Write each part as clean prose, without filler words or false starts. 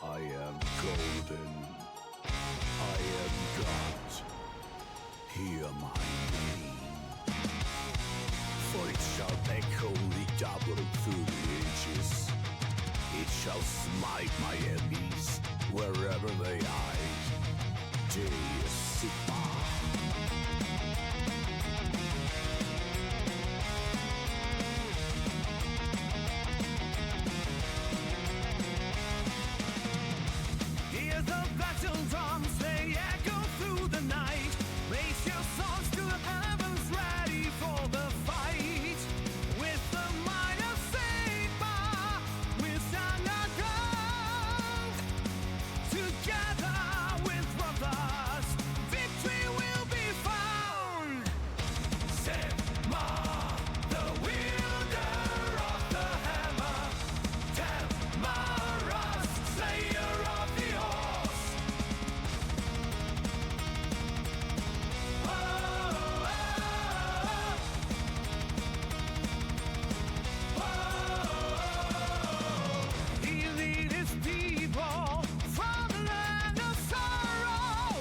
I am golden. I am God. Hear my name. For it shall echo redoubling through the ages. It shall smite my enemies wherever they hide. Deus Sigma. Hear the battle drums, they echo through the night. Raise your swords to the heavens, ready for the fight. With the might of Sigma, we stand our ground. Together with brothers, victory will be found. Sigma, the wielder of the hammer. Tamaras, slayer of the horse. Oh, oh, oh, oh. He lead his people from the land of sorrow.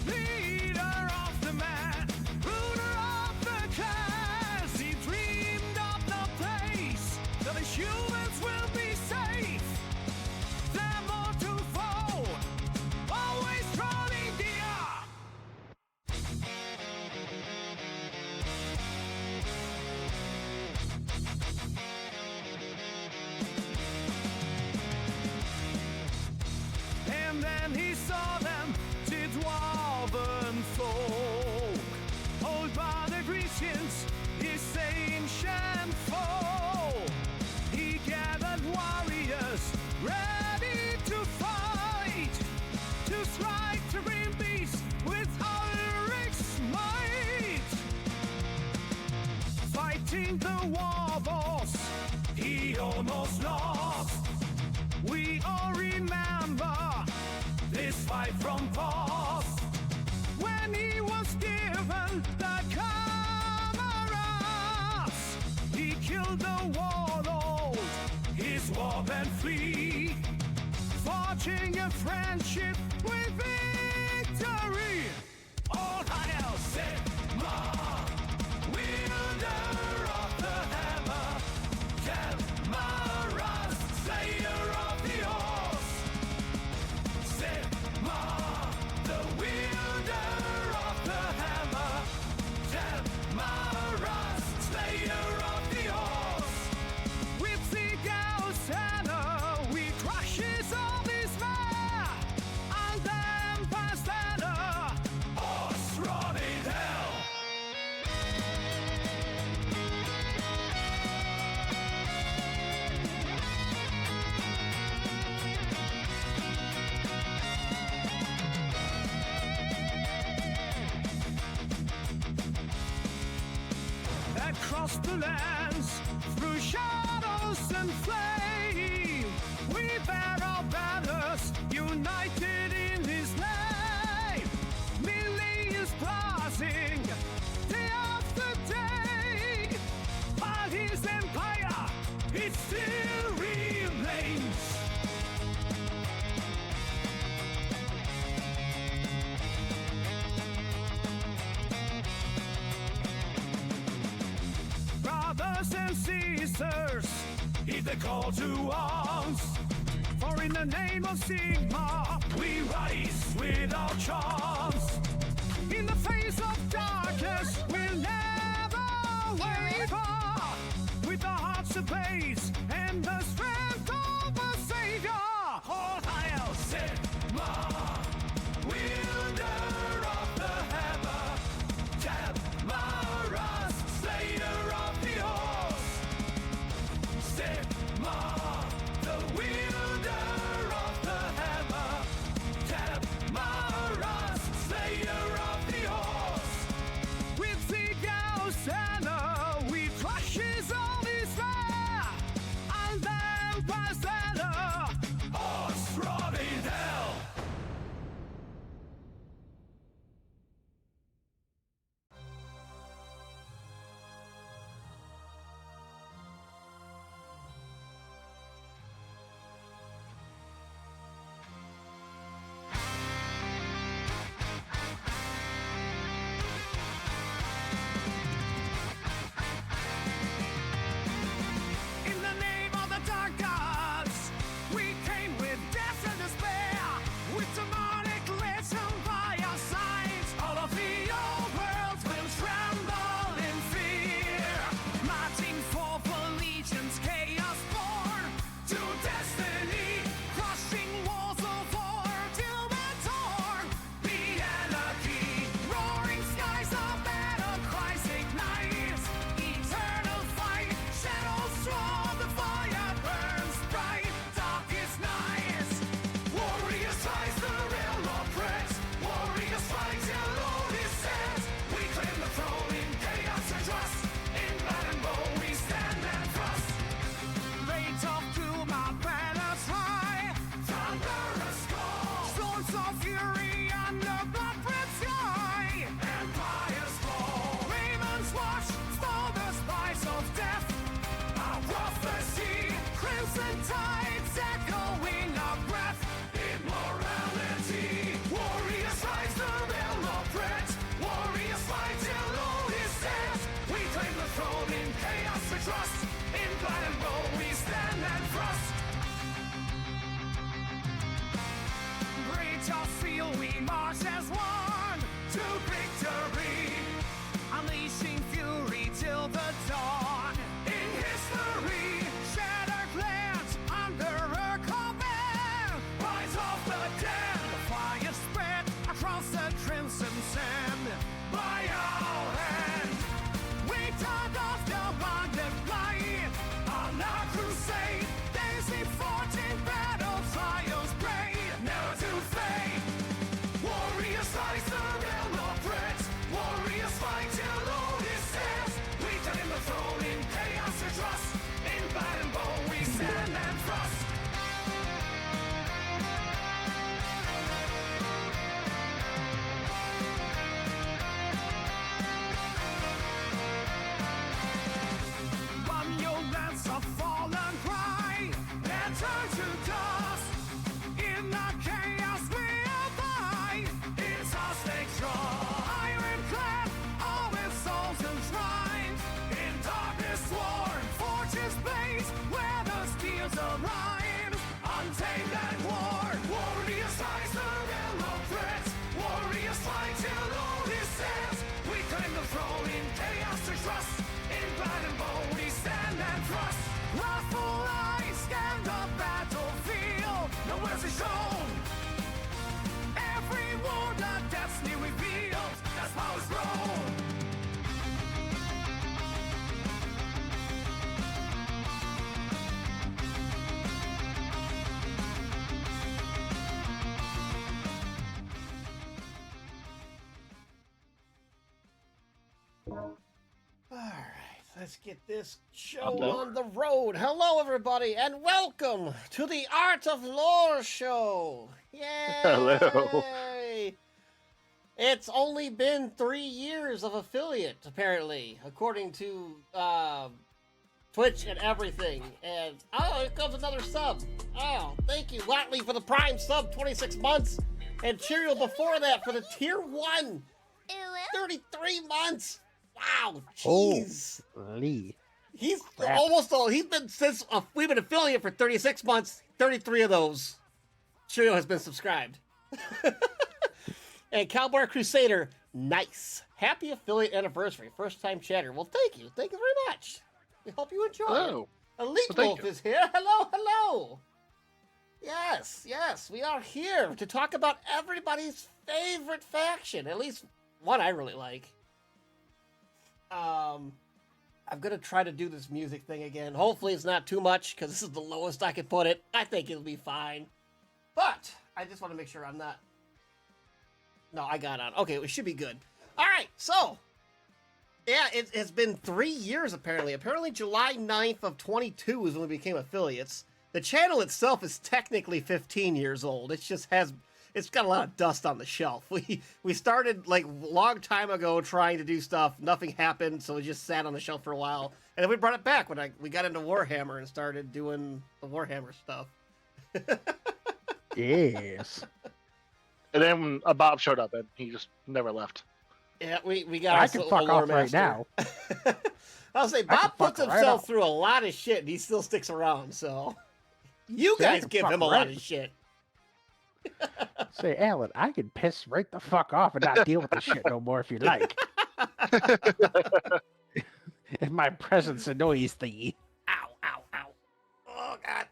Leader of the man, ruler of the class. He dreamed of the place that the humans will be safe. Them all to foe, always crawling dear. And then he saw them, the dwarven folk, old brother Grecians, his ancient foe. He gathered warriors, ready to fight, to strike the green beast with Ulrich's might. Fighting the war boss, he almost lost. We all remember this fight from past, when he was given the cameras. He killed the warlord, his warband flee, forging a friendship with victory. All hail Sigma, wielder of the hammer. Tamaras, slayer of the horse. Sigma, the wielder of the hammer. Tamaras, slayer of the horse. With Sigal's hammer, we crushes all this man. And then past horse run in hell. Across the lands, through shadows and flame, we bear our banners, united in his name. Millions passing, day after day, while his empire, it still remains. Brothers and sisters, heed the call to arms. For in the name of Sigma, we rise without charms. In the face of darkness, we'll never waver. With the hearts of base and the strength of a savior. All hail Sigma, wielder of the hammer. Tamaras, slayer of the horse. Sigma, the wielder of the hammer. Tamaras, slayer of the horse. With Sigal's hammer, we crushes all his fire. And then Swords of fury under blood-red sky. Empires fall. Ravens watch, stole the spice of death. Our prophecy, crimson tides echoing our breath. Immorality, warriors rise the realm of threat. Warriors fight till all is dead. We claim the throne in chaos we trust. In blood and bone we stand and thrust. Breach of field we march as one to victory. Unleashing fury till the dawn. In history, shattered lands under her command. Rise of the dead, the fire spread across the crimson sand. By our hand, we turned off the wandered light. On our crusade, days we fought in battle, trials great, never to fade. Warriors rise the realm of threat. Warriors fight till all is said. We claim the throne in chaos we trust. In blood and bone we stand and thrust. Run your lands of fallen cry and turn to dust. In the chaos we abide. It's our stakes draw. Ironclad, all with souls enshrined. In darkness worn, forges blaze where the spears align. Untamed and worn, warriors rise the realm of threat. Warriors fight till all is said. We claim the throne in chaos to trust. In blood and bone we stand and thrust. Wrathful eyes scan the battlefield. No mercy shown. Every war the destiny revealed. That's power's grown. All right, let's get this show Hello. on the road. Hello, everybody, and welcome to the Art of Lore show. Yay! Hello. It's only been 3 years of affiliate, apparently, according to Twitch and everything. And oh, here comes another sub. Oh, thank you, Watley, for the Prime sub, 26 months, and Cheerio before that for the Tier 1, 33 months. Wow, jeez. Holy. He's Crap. almost all. He's been since we've been affiliate for 36 months. 33 of those, Cheerio has been subscribed. And Cowboy Crusader, nice. Happy affiliate anniversary, first time chatter. Well, thank you very much. We hope you enjoy. Hello. Elite Well, thank Wolf you. is here. Hello. Yes, we are here to talk about everybody's favorite faction. At least one I really like. I'm gonna try to do this music thing again. Hopefully it's not too much, because this is the lowest I could put it. I think it'll be fine. But I just want to make sure I'm not... No, I got on. Okay, it should be good. Alright, so... Yeah, it's been 3 years, apparently. Apparently July 9th of 22 is when we became affiliates. The channel itself is technically 15 years old. It's got a lot of dust on the shelf. We started like a long time ago trying to do stuff. Nothing happened, so it just sat on the shelf for a while. And then we brought it back when we got into Warhammer and started doing the Warhammer stuff. Yes. And then Bob showed up and he just never left. Yeah, we got I our can little fuck lore off right master. now. I'll say can Bob puts fuck right himself off. through a lot of shit and he still sticks around, so you See, I guys can give fuck him a lot right. of shit. Say, Alan, I can piss right the fuck off and not deal with this shit no more if you like. If my presence annoys thee. Ow. Oh, God.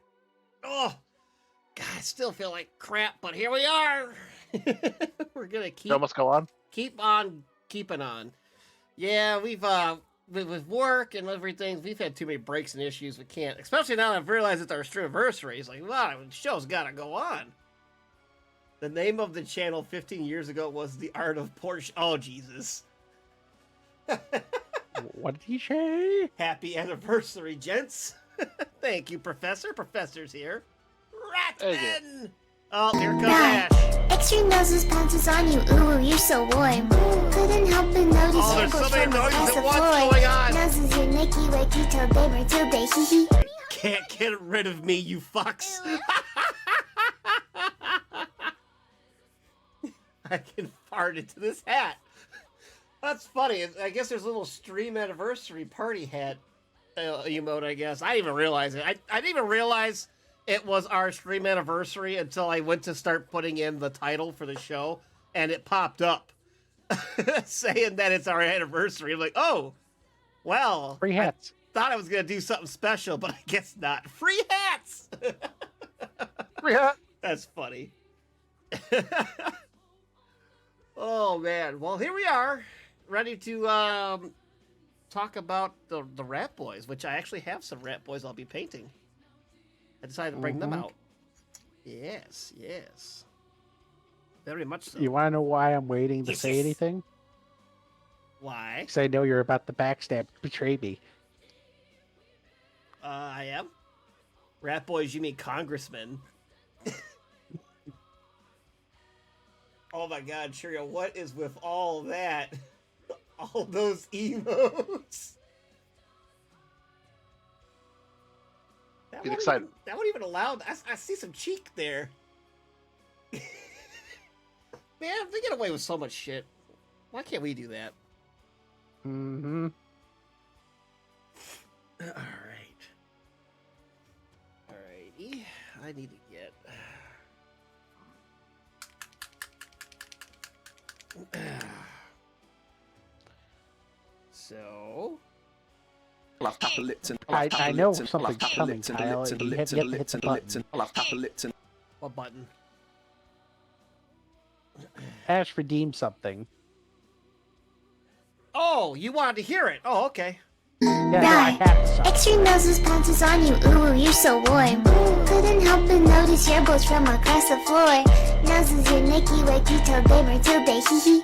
Oh, God, I still feel like crap, but here we are. We're going to Show must go on. keep on keeping on. Yeah, we've, with work and everything, we've had too many breaks and issues. We can't, especially now that I've realized it's our streamiversary. It's like, wow, the show's got to go on. The name of the channel 15 years ago was The Art of Porsche. Oh, Jesus. What did he say? Happy anniversary, gents. Thank you, Professor. Professor's here. Thank Ratman! Oh, here comes Ash. Extra noses pounces on you, ooh, you're so warm. Couldn't help but notice Oh, your there's so boys many from noises across at the once floor. going on. Noses your Nicky Wakey till they Matilda, hee hee. Can't get rid of me, you fucks. I can fart into this hat. That's funny. I guess there's a little stream anniversary party hat emote, I guess. I didn't even realize it. I didn't even realize it was our stream anniversary until I went to start putting in the title for the show, and it popped up saying that it's our anniversary. I'm like, oh, well. Free hats. I thought I was going to do something special, but I guess not. Free hats! Free hat. That's funny. Oh, man. Well, here we are, ready to talk about the Rat Boys, which I actually have some Rat Boys I'll be painting. I decided to bring them out. Yes, yes. Very much so. You want to know why I'm waiting to Yes, say yes. anything? Why? Because I know you're about to backstab, betray me. I am? Rat Boys, you mean congressmen. Oh my god, Cheerio, what is with all that? All those emotes? That Get won't excited. Even, that won't even allow... I see some cheek there. Man, they get away with so much shit. Why can't we do that? Mm-hmm. Alright. Alrighty. I need to get... So... I'll have tap a Lipton. I know something's coming, Kyle. You have yet to hit the button. I'll have tap a Lipton. What button? Ash redeemed something. Oh, you wanted to hear it. Oh, okay. Yeah, no, I Right. have some. Extra noses pounces on you, ooh, you're so warm. Couldn't help but notice your boys from across the floor. Noses your Nicky Wakey till they Matilda, hee hee.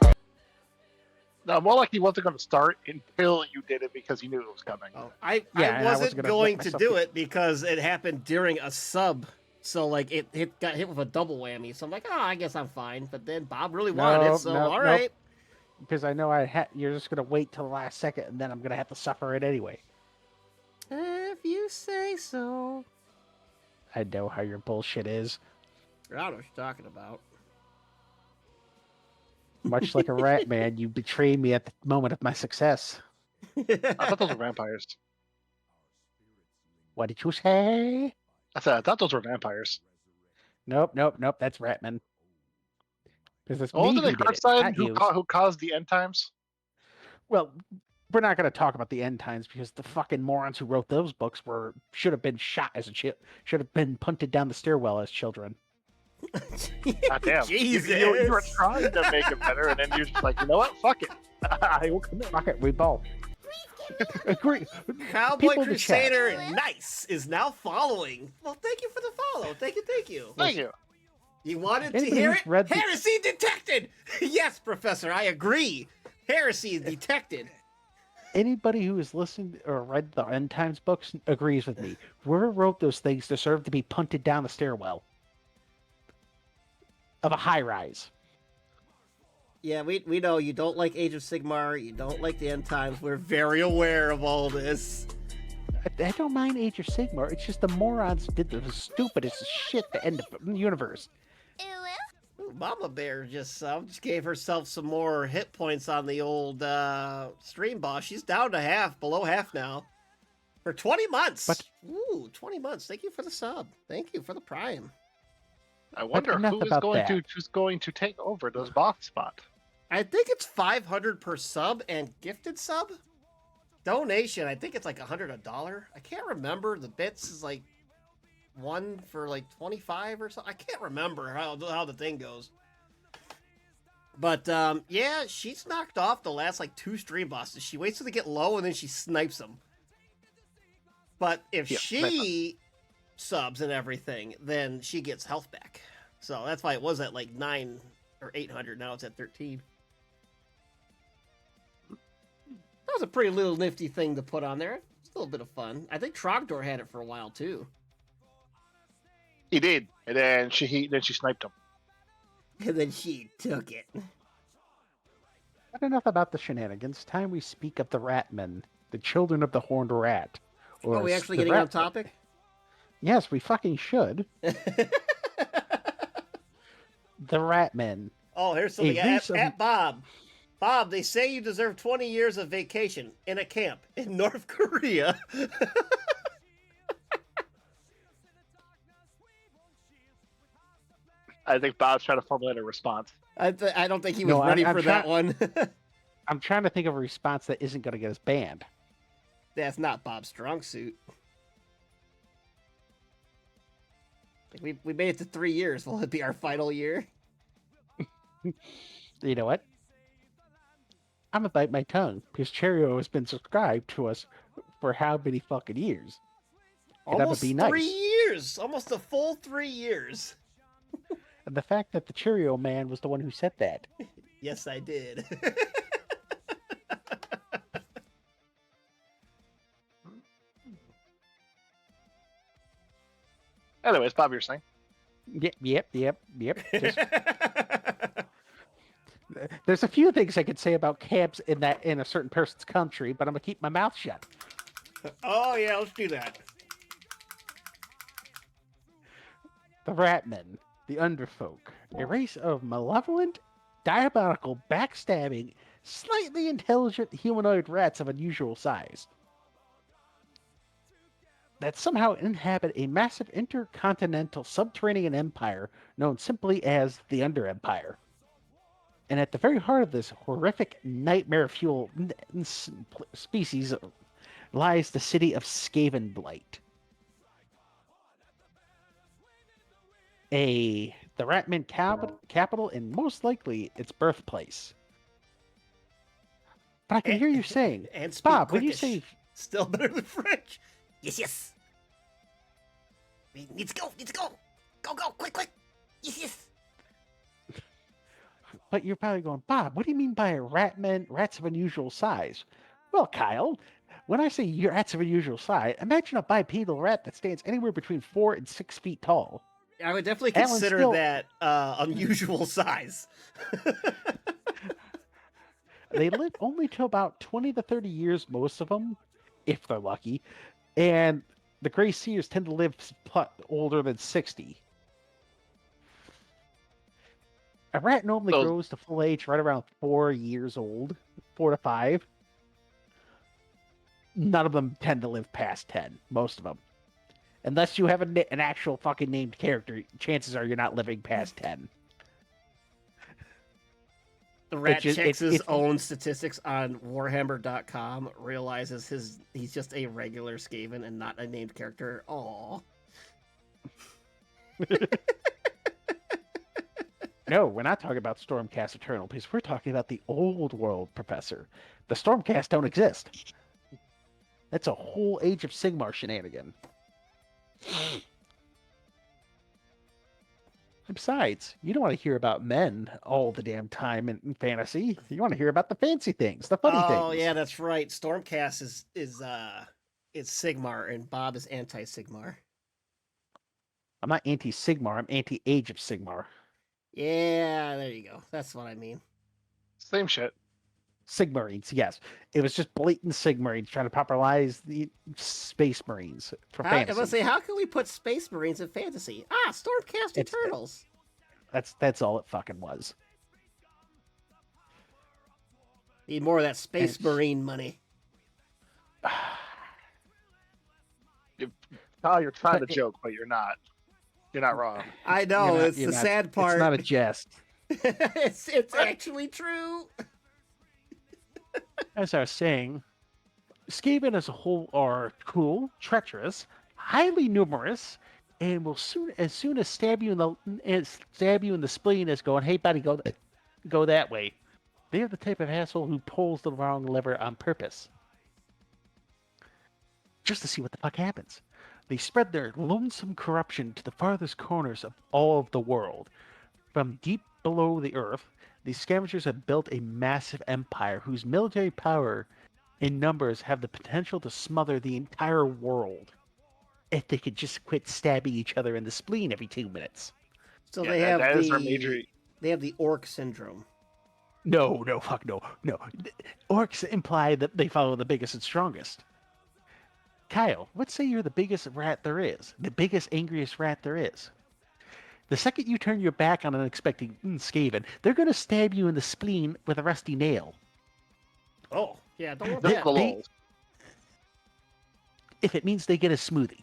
No, more like he wasn't going to start until you did it because he knew it was coming. Oh, Yeah, I and I wasn't wasn't gonna going let to myself do get- it because it happened during a sub. So, like, it got hit with a double whammy. So I'm like, oh, I guess I'm fine. But then Bob really wanted it, so all right. Because I know you're just gonna wait till the last second, and then I'm gonna have to suffer it anyway. If you say so. I know how your bullshit is. I don't know what you're talking about. Much like a rat man, you betrayed me at the moment of my success. I thought those were vampires. What did you say? I thought those were vampires. Nope. That's Ratman. Because it's Oh, me wasn't who it did it, Kurtzside not you. who caused the end times? Well, we're not going to talk about the end times because the fucking morons who wrote those books should have been shot as a should have been punted down the stairwell as children. God damn. Jesus. You were trying to make it better, and then you're just like, you know what? Fuck it. I will commit. Fuck it, we both. Agree. Cowboy People in the chat. Crusader Nice is now following. Well, thank you for the follow. Thank you. Thank you. You wanted to Anybody hear who's it? read the- Heresy detected! Yes, Professor, I agree. Heresy detected. Anybody who has listened or read the End Times books agrees with me. Whoever wrote those things deserve to be punted down the stairwell of a high rise. Yeah, we know you don't like Age of Sigmar, you don't like the End Times. We're very aware of all this. I don't mind Age of Sigmar. It's just the morons did the stupidest shit to end the universe. Ooh, Mama Bear just gave herself some more hit points on the old stream boss. She's down to half, below half now. For 20 months. But- Ooh, 20 months. Thank you for the sub. Thank you for the prime. I wonder enough who's about going to take over this box spot. I think it's 500 per sub and gifted sub. Donation, I think it's like $100. I can't remember. The bits is like one for like 25 or something. I can't remember how the thing goes. But yeah, she's knocked off the last like 2 stream bosses. She waits till they get low and then she snipes them. But if Yeah, she subs and everything, then she gets health back. So that's why it was at like 9 or 800. Now it's at 13. That was a pretty little nifty thing to put on there. It's a little bit of fun. I think Trogdor had it for a while too. He did, and then she sniped him. And then she took it. But enough about the shenanigans. Time we speak of the Ratmen, the children of the horned rat. Or Are we as actually the getting on Ratmen. topic? Yes, we fucking should. The Ratmen. Oh, here's something race of- at Bob. Bob, they say you deserve 20 years of vacation in a camp in North Korea. I think Bob's trying to formulate a response. I don't think he was No, ready I'm for that try- one. I'm trying to think of a response that isn't going to get us banned. That's not Bob's strong suit. We made it to 3 years. Will it be our final year? You know what? I'm going to bite my tongue because Cheerio has been subscribed to us for how many fucking years? And that would Almost be nice. 3 years. Almost a full 3 years. And the fact that the Cheerio man was the one who said that. Yes, I did. Anyways, Bob, you're saying? Yep. Just- there's a few things I could say about camps in a certain person's country, but I'm gonna keep my mouth shut. Oh, yeah, let's do that. The Ratmen, the Underfolk, a race of malevolent, diabolical, backstabbing, slightly intelligent humanoid rats of unusual size that somehow inhabit a massive intercontinental subterranean empire known simply as the Under Empire. And at the very heart of this horrific nightmare fuel species lies the city of Skavenblight. The Ratman capital and most likely its birthplace. But I can hear you saying, And speak Bob, when you quickish. say Still better than French. Yes. We need to go. Go, quick. Yes. But you're probably going, Bob, what do you mean by rats of unusual size? Well, Kyle, when I say rats of unusual size, imagine a bipedal rat that stands anywhere between 4 and 6 feet tall. I would definitely Alan consider still- that unusual size. They live only to about 20 to 30 years, most of them, if they're lucky. And the Gray Seers tend to live older than 60. A rat normally So- grows to full age right around 4 years old, 4 to 5. None of them tend to live past 10, most of them. Unless you have an actual fucking named character, chances are you're not living past 10. The rat just- checks his it's- own statistics on Warhammer.com, realizes he's just a regular Skaven and not a named character. Aww. No, we're not talking about Stormcast Eternal, because we're talking about the old world, Professor. The Stormcast don't exist. That's a whole Age of Sigmar shenanigan. And besides, you don't want to hear about men all the damn time in fantasy. You want to hear about the fancy things, the funny things. Oh yeah, that's right. Stormcast is Sigmar and Bob is anti-Sigmar. I'm not anti-Sigmar, I'm anti-Age of Sigmar. Yeah, there you go. That's what I mean. Same shit. Sigmarines, yes. It was just blatant Sigmarines trying to popularize the Space Marines for I fantasy. was say, how can we put Space Marines in fantasy? Stormcast It's- Eternals. That's all it fucking was. Need more of that Space And- Marine money. Kyle, you're trying to But it- joke, but you're not. You're not wrong. I know, You're not- it's you're the not- sad part. It's not a jest. it's actually true. As I was saying, Skaven as a whole are cruel, treacherous, highly numerous, and will soon as stab you in the spleen as going, "Hey, buddy, go that way." They are the type of asshole who pulls the wrong lever on purpose, just to see what the fuck happens. They spread their lonesome corruption to the farthest corners of all of the world. From deep below the earth, these scavengers have built a massive empire whose military power and numbers have the potential to smother the entire world if they could just quit stabbing each other in the spleen every 2 minutes. So Yeah, they have that the is their major. They have the orc syndrome. No, fuck no. Orcs imply that they follow the biggest and strongest. Kyle, let's say you're the biggest rat there is, the biggest, angriest rat there is. The second you turn your back on an unexpected Skaven, they're going to stab you in the spleen with a rusty nail. Oh, yeah, don't want They- that. The they- lols. If it means they get a smoothie.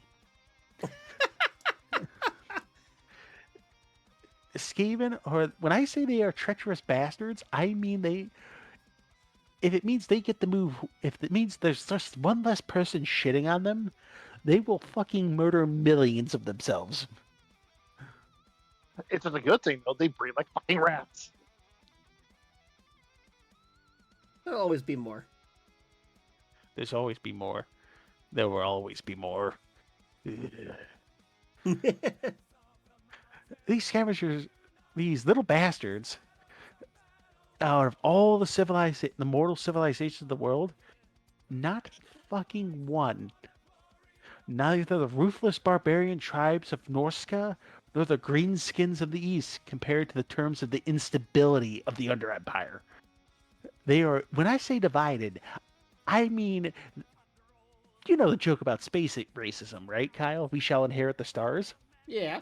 Skaven, or when I say they are treacherous bastards, I mean they. If it means they get the move, if it means there's just one less person shitting on them, they will fucking murder millions of themselves. It's a good thing though. They breed like fucking rats. There'll always be more. There's always be more. There will always be more. These scavengers, these little bastards, out of all the mortal civilizations of the world, not fucking one. Neither the ruthless barbarian tribes of Norska, nor the greenskins of the East, compared to the terms of the instability of the Under Empire. They are, when I say divided, I mean, you know the joke about space racism, right, Kyle? We shall inherit the stars. Yeah.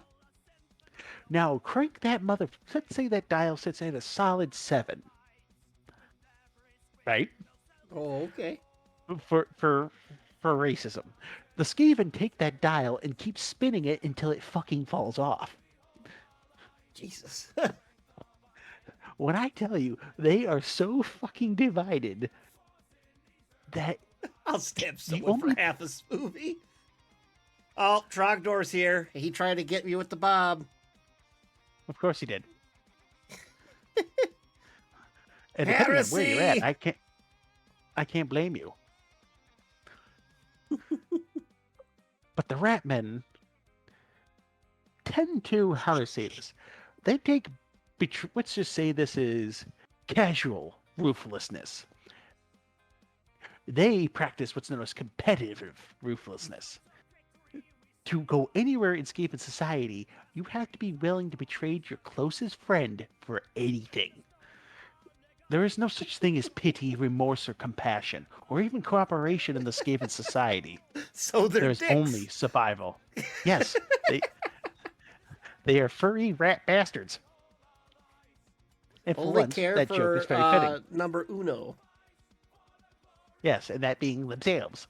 Now crank that let's say that dial sits at a solid 7. Right? Oh, okay. For racism. The Skaven take that dial and keep spinning it until it fucking falls off. Jesus. When I tell you, they are so fucking divided that I'll stab someone only- for half a smoothie. Oh, Trogdor's here. He tried to get me with the bob. of course he did. And depending on where you're at, Heresy! I can't blame you. But the Ratmen tend to, how do I say this? They take, let's just say this is casual ruthlessness. They practice what's known as competitive ruthlessness. To go anywhere in Skaven society, you have to be willing to betray your closest friend for anything. There is no such thing as pity, remorse, or compassion, or even cooperation in the Skaven society. So they're There's dicks. only survival. Yes, they are furry rat bastards. And for Only once, care that joke for is very fitting. number uno. Yes, and that being themselves.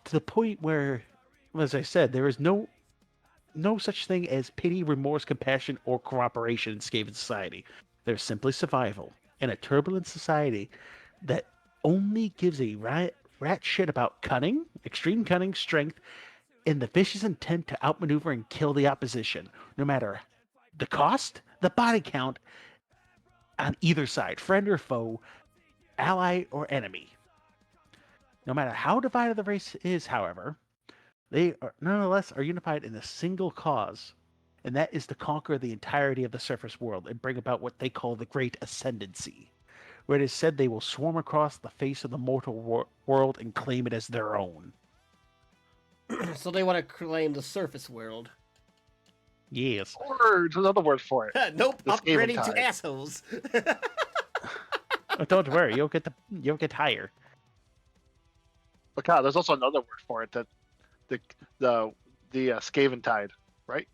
To the point where, as I said, there is no such thing as pity, remorse, compassion, or cooperation in Skaven society. There's simply survival in a turbulent society that only gives a rat shit about cunning, extreme cunning, strength, and the vicious intent to outmaneuver and kill the opposition, no matter the cost, the body count, on either side, friend or foe, ally or enemy. No matter how divided the race is, however, they are nonetheless are unified in a single cause, and that is to conquer the entirety of the surface world and bring about what they call the Great Ascendancy, where it is said they will swarm across the face of the mortal world and claim it as their own. So they want to claim the surface world. Yes. Or there's another word for it. Nope, The Skaven upgrading to tide. assholes. Oh, don't worry, you'll get higher. But God, there's also another word for it, that the Skaven tide, right?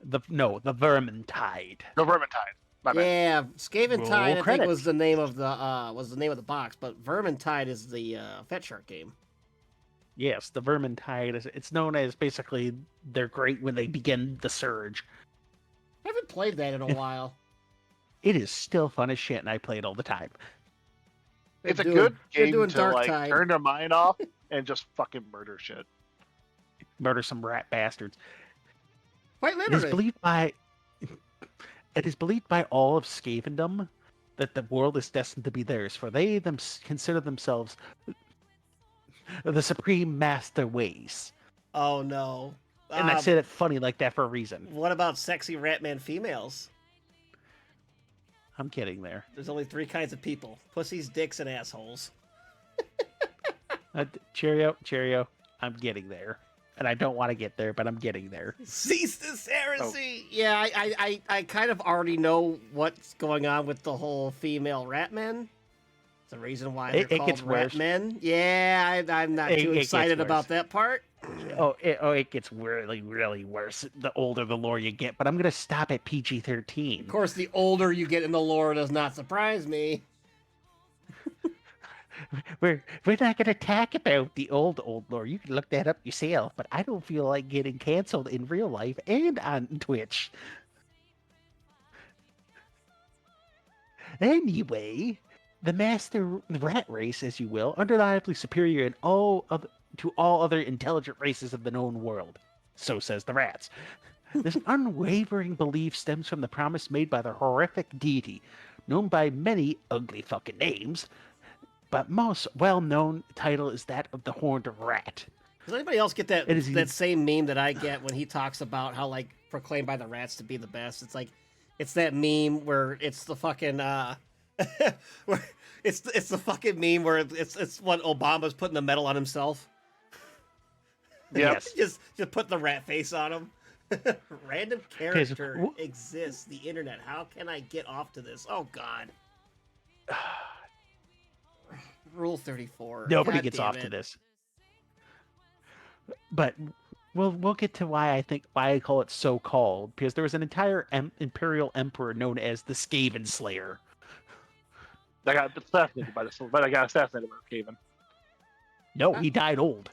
The Vermintide. No, Vermintide. My bad. Yeah, Skaven Roll Tide I think credits. was the name of the box, but Vermintide is the Fat Shark game. Yes, the Vermintide it's known as basically they're great when they begin the surge. I haven't played that in a while. It is still fun as shit, and I play it all the time. It's a They're good they're game doing to Dark like Tide. turn their mind off and just fucking murder shit. Murder some rat bastards. Quite It is literally. believed by all of Skavendom that the world is destined to be theirs, for they consider themselves the supreme master ways. Oh no. And I said it funny like that for a reason. What about sexy Ratman females? I'm kidding there. There's only 3 kinds of people: pussies, dicks, and assholes. Cheerio. I'm getting there. and I don't want to get there, but I'm getting there. Cease this heresy. Yeah, I kind of already know what's going on with the whole female rat men. It's the reason why they're It called gets rat worse. men. Yeah, I'm not too It gets excited about worse. that part. It gets really, really worse the older the lore you get. But I'm gonna stop at PG-13. Of course, the older you get in the lore does not surprise me. We're not gonna talk about the old lore. You can look that up yourself. But I don't feel like getting canceled in real life and on Twitch. Anyway, the master rat race, as you will, undeniably superior in to all other intelligent races of the known world. So says the rats. This unwavering belief stems from the promise made by the horrific deity, known by many ugly fucking names, but most well-known title is that of the Horned Rat. Does anybody else get that It is that same meme that I get when he talks about how like proclaimed by the rats to be the best? It's like it's that meme where it's the fucking where it's the fucking meme where it's what Obama's putting the medal on himself. Yep. Yes. just put the rat face on him. Random character exists. The internet. How can I get off to this? Oh God. Rule 34. Nobody God gets damn off it. to this. But we'll get to why I call it so called, because there was an entire imperial emperor known as the Skaven Slayer. I got assassinated by this, but I got assassinated by Skaven. No, he died old.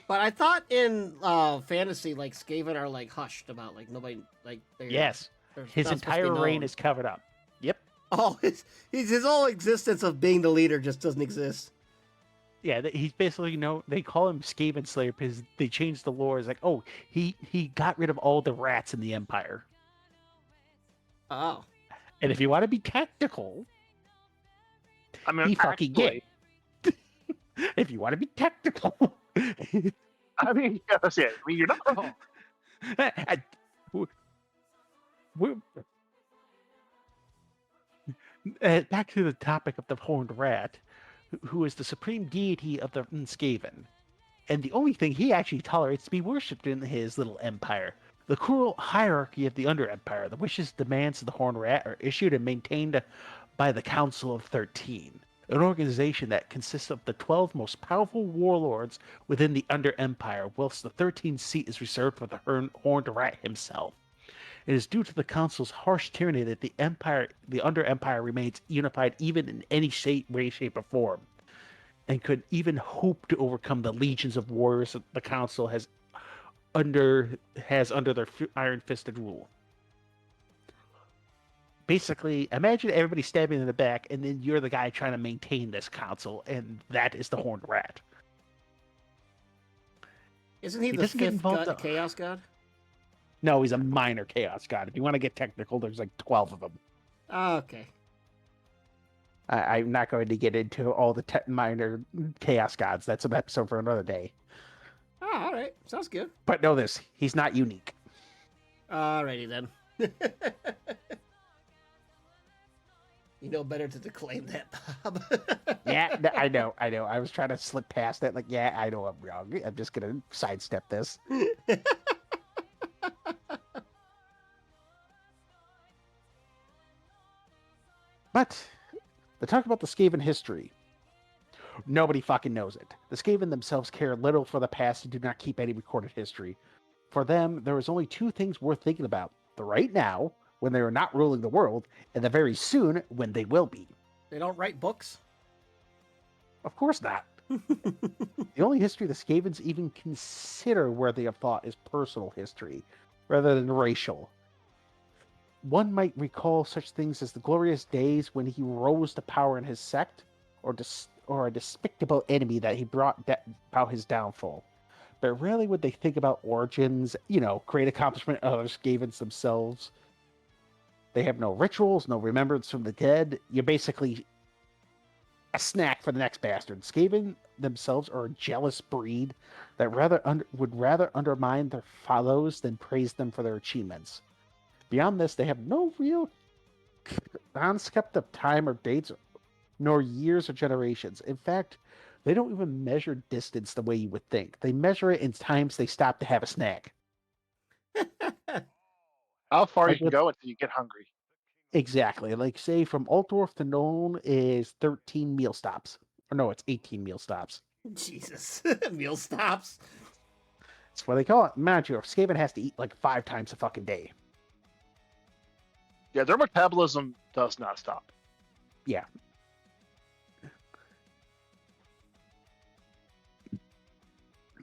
But I thought in fantasy, like Skaven are like hushed about, like nobody, like Yes, they're his not supposed to be entire reign known. is covered up. Yep. Oh, his whole existence of being the leader just doesn't exist. Yeah, he's basically they call him Skaven Slayer because they changed the lore. It's like, oh, he got rid of all the rats in the Empire. Oh, And if you want to be technical, I mean, he fucking actually, did. If you want to be technical, I mean, yes, yeah. I mean, you're not wrong. Back to the topic of the Horned Rat, who is the supreme deity of the Skaven, and the only thing he actually tolerates to be worshipped in his little empire. The cruel hierarchy of the Under Empire, the wishes, demands of the Horned Rat are issued and maintained by the Council of 13, an organization that consists of the 12 most powerful warlords within the Under Empire, whilst the 13th seat is reserved for the Horned Rat himself. It is due to the Council's harsh tyranny that the Under Empire remains unified even in any way, shape, or form, and could even hope to overcome the legions of warriors that the Council has under their iron-fisted rule. Basically, imagine everybody stabbing in the back, and then you're the guy trying to maintain this council, and that is the Horned Rat. isn't he the doesn't get fifth involved god, chaos god? No, he's a minor chaos god. If you want to get technical, there's like 12 of them. Oh, okay. I'm not going to get into all the minor chaos gods. That's an episode for another day. Oh, all right. Sounds good. But know this, he's not unique. Alrighty then. You know better to declaim that, Bob. Yeah, I know. I was trying to slip past that. Like, yeah, I know I'm wrong. I'm just going to sidestep this. But to talk about the Skaven history, nobody fucking knows it. The Skaven themselves care little for the past and do not keep any recorded history. For them, there is only two things worth thinking about: the right now, when they are not ruling the world, and the very soon, when they will be. They don't write books? Of course not. The only history the Skavens even consider worthy of thought is personal history, rather than racial. One might recall such things as the glorious days when he rose to power in his sect, or a despicable enemy that he brought about his downfall. But rarely would they think about origins, great accomplishment of other Skavens themselves. They have no rituals, no remembrance from the dead. You're basically a snack for the next bastard. Skaven themselves are a jealous breed that would rather undermine their fellows than praise them for their achievements. Beyond this, they have no real concept of time or dates, nor years or generations. In fact, They don't even measure distance the way you would think. They measure it in times they stop to have a snack. How far Like you can with- go until you get hungry. Exactly. Like, say, from Altdorf to Nuln is 13 meal stops. Or no, it's 18 meal stops. Jesus. Meal stops. That's what they call it. Mind you, Skaven has to eat like 5 times a fucking day. Yeah, their metabolism does not stop. Yeah.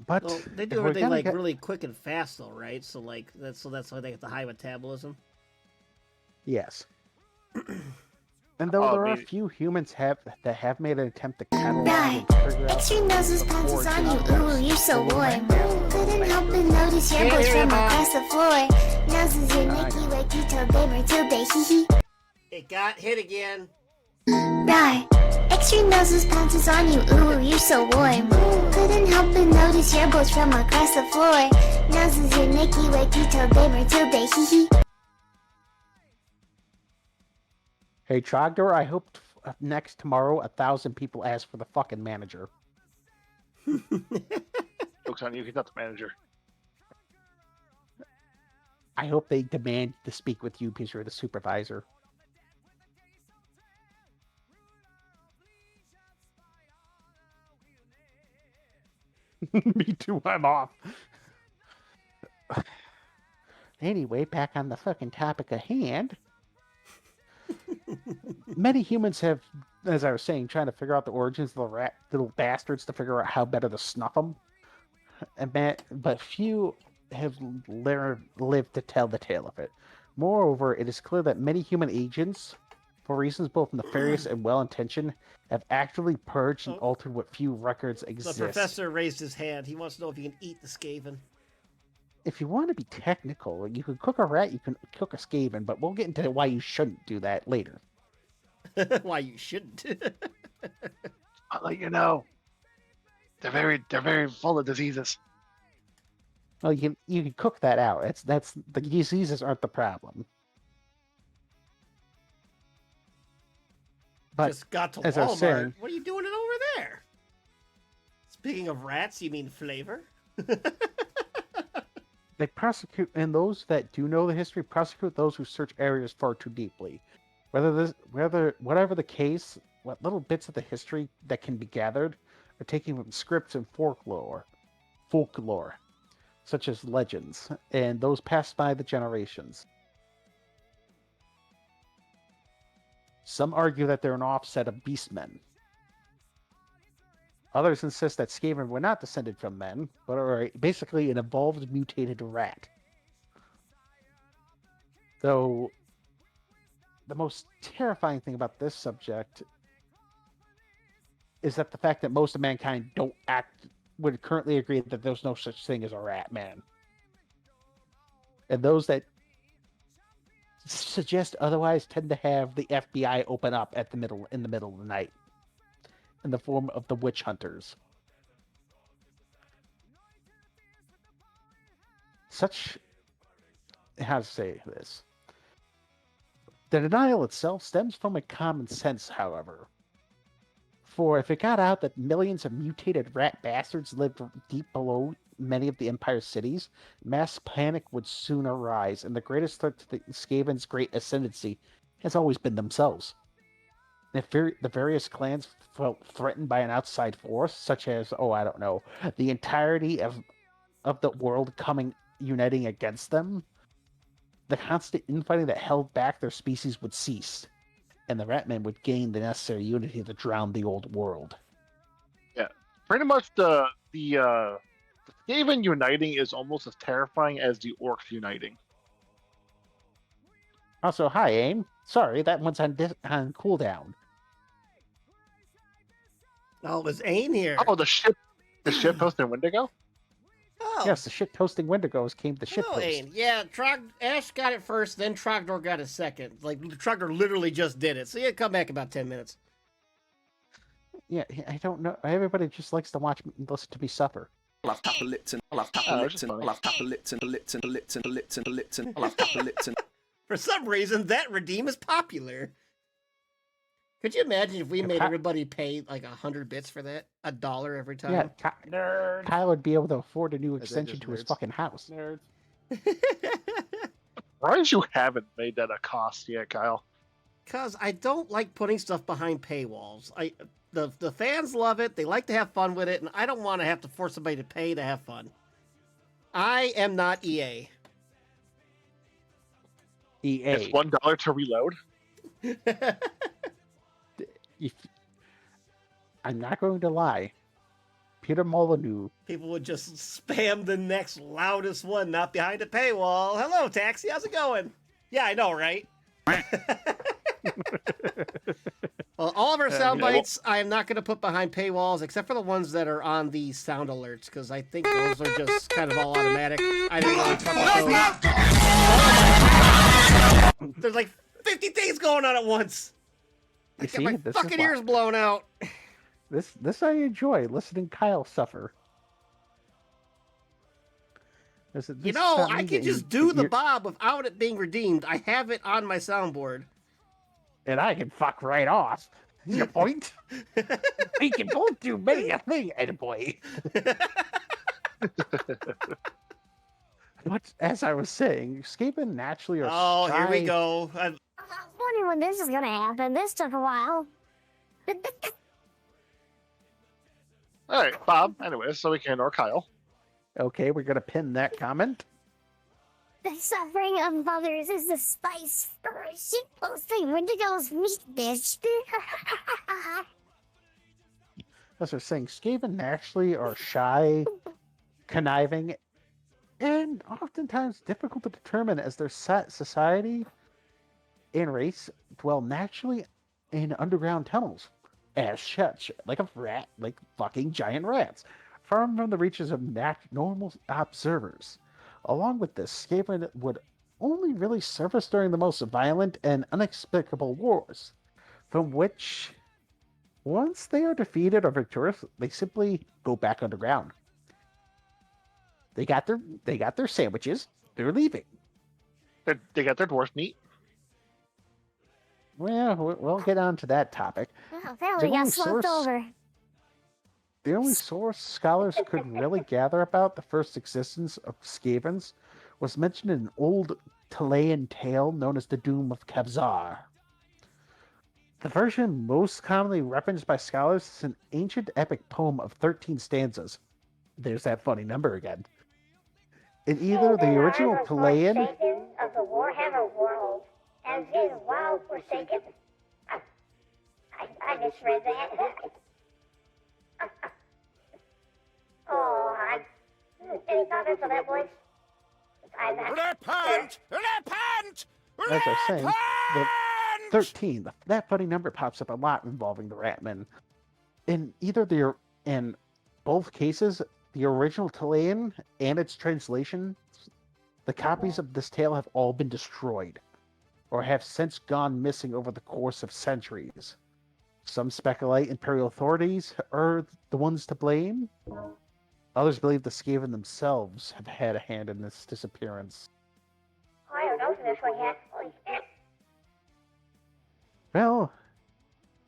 But Well, they if do we're everything gonna like get- really quick and fast, though, right? So like that's why they get the high metabolism. Yes. And though Oh, there are a maybe- few humans that have made an attempt to catalog Right. and figure out Extra noses, the pounces on you, origin of ooh, you're so the warm. Warhammer. Couldn't help but notice your Can't boys hear you, from Mom. across the floor. Noses, your Nicky Wakey, toe gamer, tilde, hee hee. It got hit again. Right. Extra noses, pounces on you, ooh, you're so warm. Couldn't help but notice your boys from across the floor. Noses, your Nicky Wakey, toe gamer, tilde, hee hee. Hey Trogdor, I hope next tomorrow 1,000 people ask for the fucking manager. Joke's on you, he's not the manager. I hope they demand to speak with you because you're the supervisor. Me too, I'm off. Anyway, back on the fucking topic at hand. Many humans have, as I was saying, trying to figure out the origins of the rat little bastards to figure out how better to snuff them. But few have lived to tell the tale of it. Moreover, it is clear that many human agents, for reasons both nefarious and well-intentioned, have actively purged and Oh. altered what few records The exist. professor raised his hand. He wants to know if you can eat the Skaven. If you want to be technical, you can cook a rat, you can cook a Skaven, but we'll get into why you shouldn't do that later. Why you shouldn't? I'll let you know. They're very full of diseases. Well, you can cook that out. That's the diseases aren't the problem. But Just got to as I was Walmart. saying- What are you doing it over there? Speaking of rats, you mean flavor? they prosecute, and those that do know the history prosecute those who search areas far too deeply. Whatever the case, what little bits of the history that can be gathered are taken from scripts and folklore, such as legends, and those passed by the generations. Some argue that they're an offset of beastmen. Others insist that Skaven were not descended from men, but are basically an evolved, mutated rat. Though, the most terrifying thing about this subject is that the fact that most of mankind would currently agree that there's no such thing as a rat man. And those that suggest otherwise tend to have the FBI open up in the middle of the night in the form of the witch hunters. How to say this? The denial itself stems from a common sense, however. For if it got out that millions of mutated rat bastards lived deep below many of the Empire's cities, mass panic would soon arise, and the greatest threat to the Skaven's great ascendancy has always been themselves. If the various clans felt threatened by an outside force, such as, the entirety of the world uniting against them, the constant infighting that held back their species would cease, and the Ratmen would gain the necessary unity to drown the old world. Yeah, pretty much the Skaven uniting is almost as terrifying as the Orcs uniting. Also, hi, AIM. Sorry, that one's on cooldown. Oh, it was Ain here. Oh, the ship post in Wendigo? Oh, Yes, the shit toasting Wendigos came to shit hello, post. Ain. Yeah, Ash got it first, then Trogdor got it second. Like, Trogdor literally just did it. So yeah, come back about 10 minutes. Yeah, I don't know. Everybody just likes to listen to me suffer. I'll have Tapper Lipton. I'll have Tapper Oh, Lipton. funny. I'll have Tapper Lipton. Lipton. Lipton. Lipton. Lipton. I'll have Tapper Lipton. For some reason, that redeem is popular. Could you imagine if we made Ki- everybody pay like 100 bits for that? $1 every time? Yeah, Kyle would be able to afford a new As in extension just to his nerds. fucking house. Nerds. Surprised you haven't made that a cost yet, Kyle. Because I don't like putting stuff behind paywalls. The fans love it. They like to have fun with it, and I don't want to have to force somebody to pay to have fun. I am not EA. EA. It's $1 to reload. If, I'm not going to lie. Peter Molyneux. People would just spam the next loudest one, not behind a paywall. Hello, Taxi. How's it going? Yeah, I know, right? Well, all of our sound bites, I am not going to put behind paywalls, except for the ones that are on the sound alerts, because I think those are just kind of all automatic. I didn't really fuck with those. There's like 50 things going on at once. I You get see, my this fucking is ears blown out. This I enjoy listening Kyle suffer. This You is know, not I me can getting- just do the you're- bob without it being redeemed. I have it on my soundboard. and I can fuck right off. Your point? We can both do many a thing, boy. But as I was saying, Skaven naturally are Oh, here we shy- go. I was wondering when this is gonna happen. This took a while. All right, Bob. Anyway, so we can ignore Kyle. Okay, we're gonna pin that comment. The suffering of others is the spice for a shitposting Wendigo's meat dish. As we're saying, Skaven naturally are shy, conniving, and oftentimes difficult to determine as their society and race dwell naturally in underground tunnels, as such, like a rat, like fucking giant rats, far from the reaches of normal observers. Along with this, Skaven would only really surface during the most violent and inexplicable wars, from which, once they are defeated or victorious, they simply go back underground. They got their sandwiches. They're leaving. They got their dwarf meat. Well, we'll get on to that topic. Well, apparently The got only slumped source- over. The only source scholars could really gather about the first existence of Skavens was mentioned in an old Talayan tale known as the Doom of Kevzar. The version most commonly referenced by scholars is an ancient epic poem of 13 stanzas. There's that funny number again. In either the original Talayan of the Warhammer world has been wild forsaken. I misread that. Oh, any comments on that, boys? Repent! Repent! as I was saying, the 13, that funny number pops up a lot involving the Ratmen. In both cases, the original Talayan and its translation, the copies of this tale have all been destroyed, or have since gone missing over the course of centuries. Some speculate Imperial authorities are the ones to blame. Others believe the Skaven themselves have had a hand in this disappearance. I don't know for this one yet. Holy shit. Well,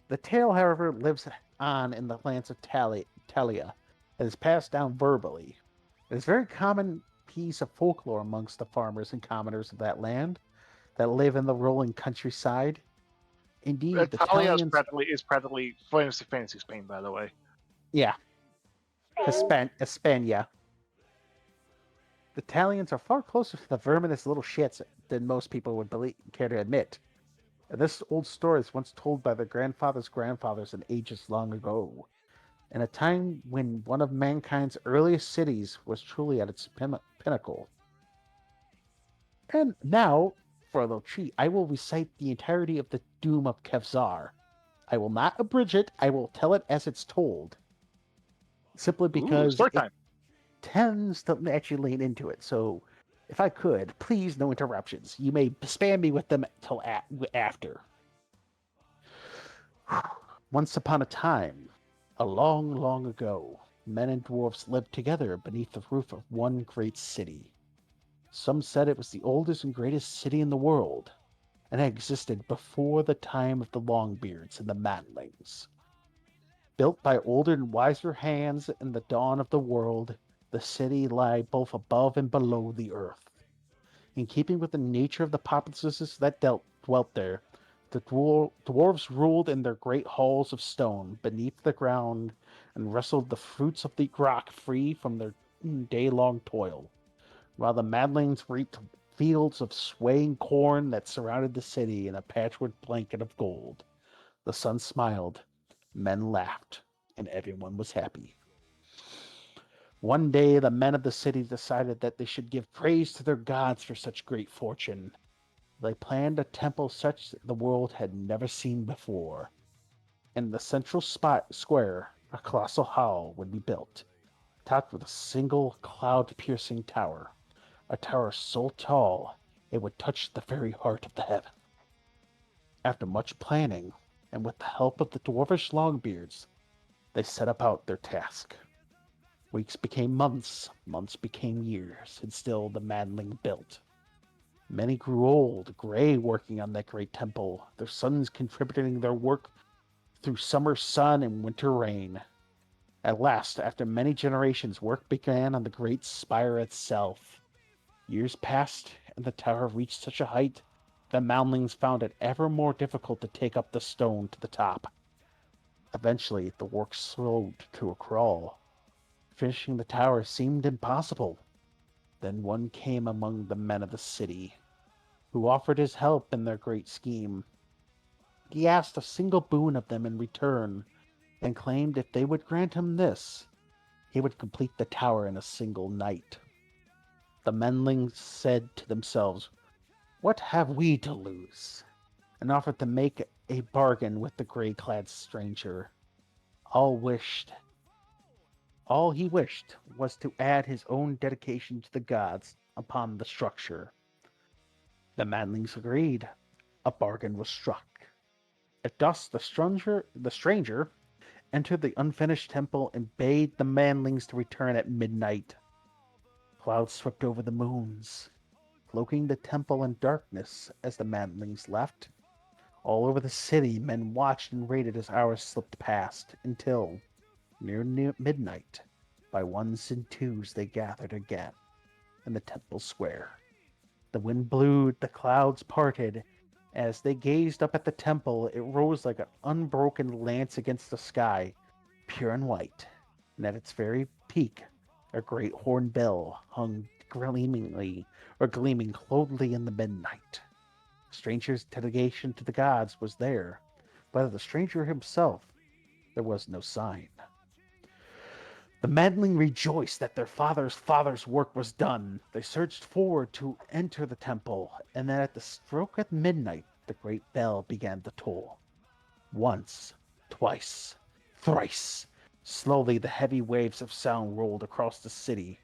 the tale, however, lives on in the lands of Talia and is passed down verbally. It is a very common piece of folklore amongst the farmers and commoners of that land that live in the rolling countryside. Indeed, the Talia Talians... is practically Fantasy Spain, by the way. Yeah, Hispania. The Italians are far closer to the verminous little shits than most people would care to admit. And this old story is once told by their grandfathers' grandfathers in ages long ago, in a time when one of mankind's earliest cities was truly at its pinnacle. And now, for a little treat, I will recite the entirety of the Doom of Kevzar. I will not abridge it, I will tell it as it's told. Simply because story it time. tends to actually lean into it. So, if I could, please no interruptions. You may spam me with them till after. Once upon a time, a long, long ago, men and dwarfs lived together beneath the roof of one great city. Some said it was the oldest and greatest city in the world, and had existed before the time of the Longbeards and the Manlings. Built by older and wiser hands in the dawn of the world, the city lay both above and below the earth. In keeping with the nature of the populaces that dwelt there, the dwarves ruled in their great halls of stone beneath the ground and wrestled the fruits of the rock free from their day-long toil, while the Madlings reaped fields of swaying corn that surrounded the city in a patchwork blanket of gold. The sun smiled, men laughed, and everyone was happy. One day, the men of the city decided that they should give praise to their gods for such great fortune. They planned a temple such the world had never seen before. In the central square, a colossal hall would be built, topped with a single cloud-piercing tower, a tower so tall it would touch the very heart of the heaven. After much planning, and with the help of the dwarfish Longbeards, they set about their task. Weeks became months, months became years, and still the Madling built. Many grew old, gray, working on that great temple, their sons contributing their work through summer sun and winter rain. At last, after many generations, work began on the great spire itself. Years passed, and the tower reached such a height that Moundlings found it ever more difficult to take up the stone to the top. Eventually, the work slowed to a crawl. Finishing the tower seemed impossible. Then one came among the men of the city, who offered his help in their great scheme. He asked a single boon of them in return, and claimed if they would grant him this, he would complete the tower in a single night. The Menlings said to themselves, "What have we to lose?" and offered to make a bargain with the gray-clad stranger. All he wished was to add his own dedication to the gods upon the structure. The Manlings agreed. A bargain was struck. At dusk, the stranger entered the unfinished temple and bade the Manlings to return at midnight. Clouds swept over the moons, cloaking the temple in darkness as the Manlings left. All over the city, men watched and waited as hours slipped past, until, near midnight, by ones and twos they gathered again in the temple square. The wind blew, the clouds parted. As they gazed up at the temple, it rose like an unbroken lance against the sky, pure and white, and at its very peak, a great horn bell hung gleaming coldly in the midnight. The stranger's dedication to the gods was there, but of the stranger himself, there was no sign. The Madling rejoiced that their father's work was done. They surged forward to enter the temple, and then at the stroke of midnight, the great bell began to toll. Once, twice, thrice. Slowly the heavy waves of sound rolled across the city.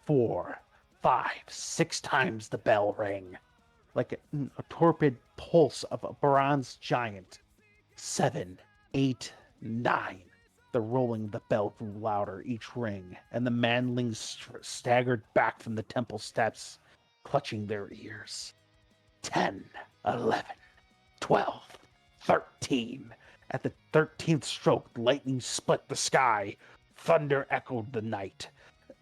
4, 5, 6 times the bell rang, like a torpid pulse of a bronze giant. 7, 8, 9. The rolling of the bell grew louder each ring, and the Manlings staggered back from the temple steps, clutching their ears. 10, 11, 12, 13. At the 13th stroke, lightning split the sky. Thunder echoed the night.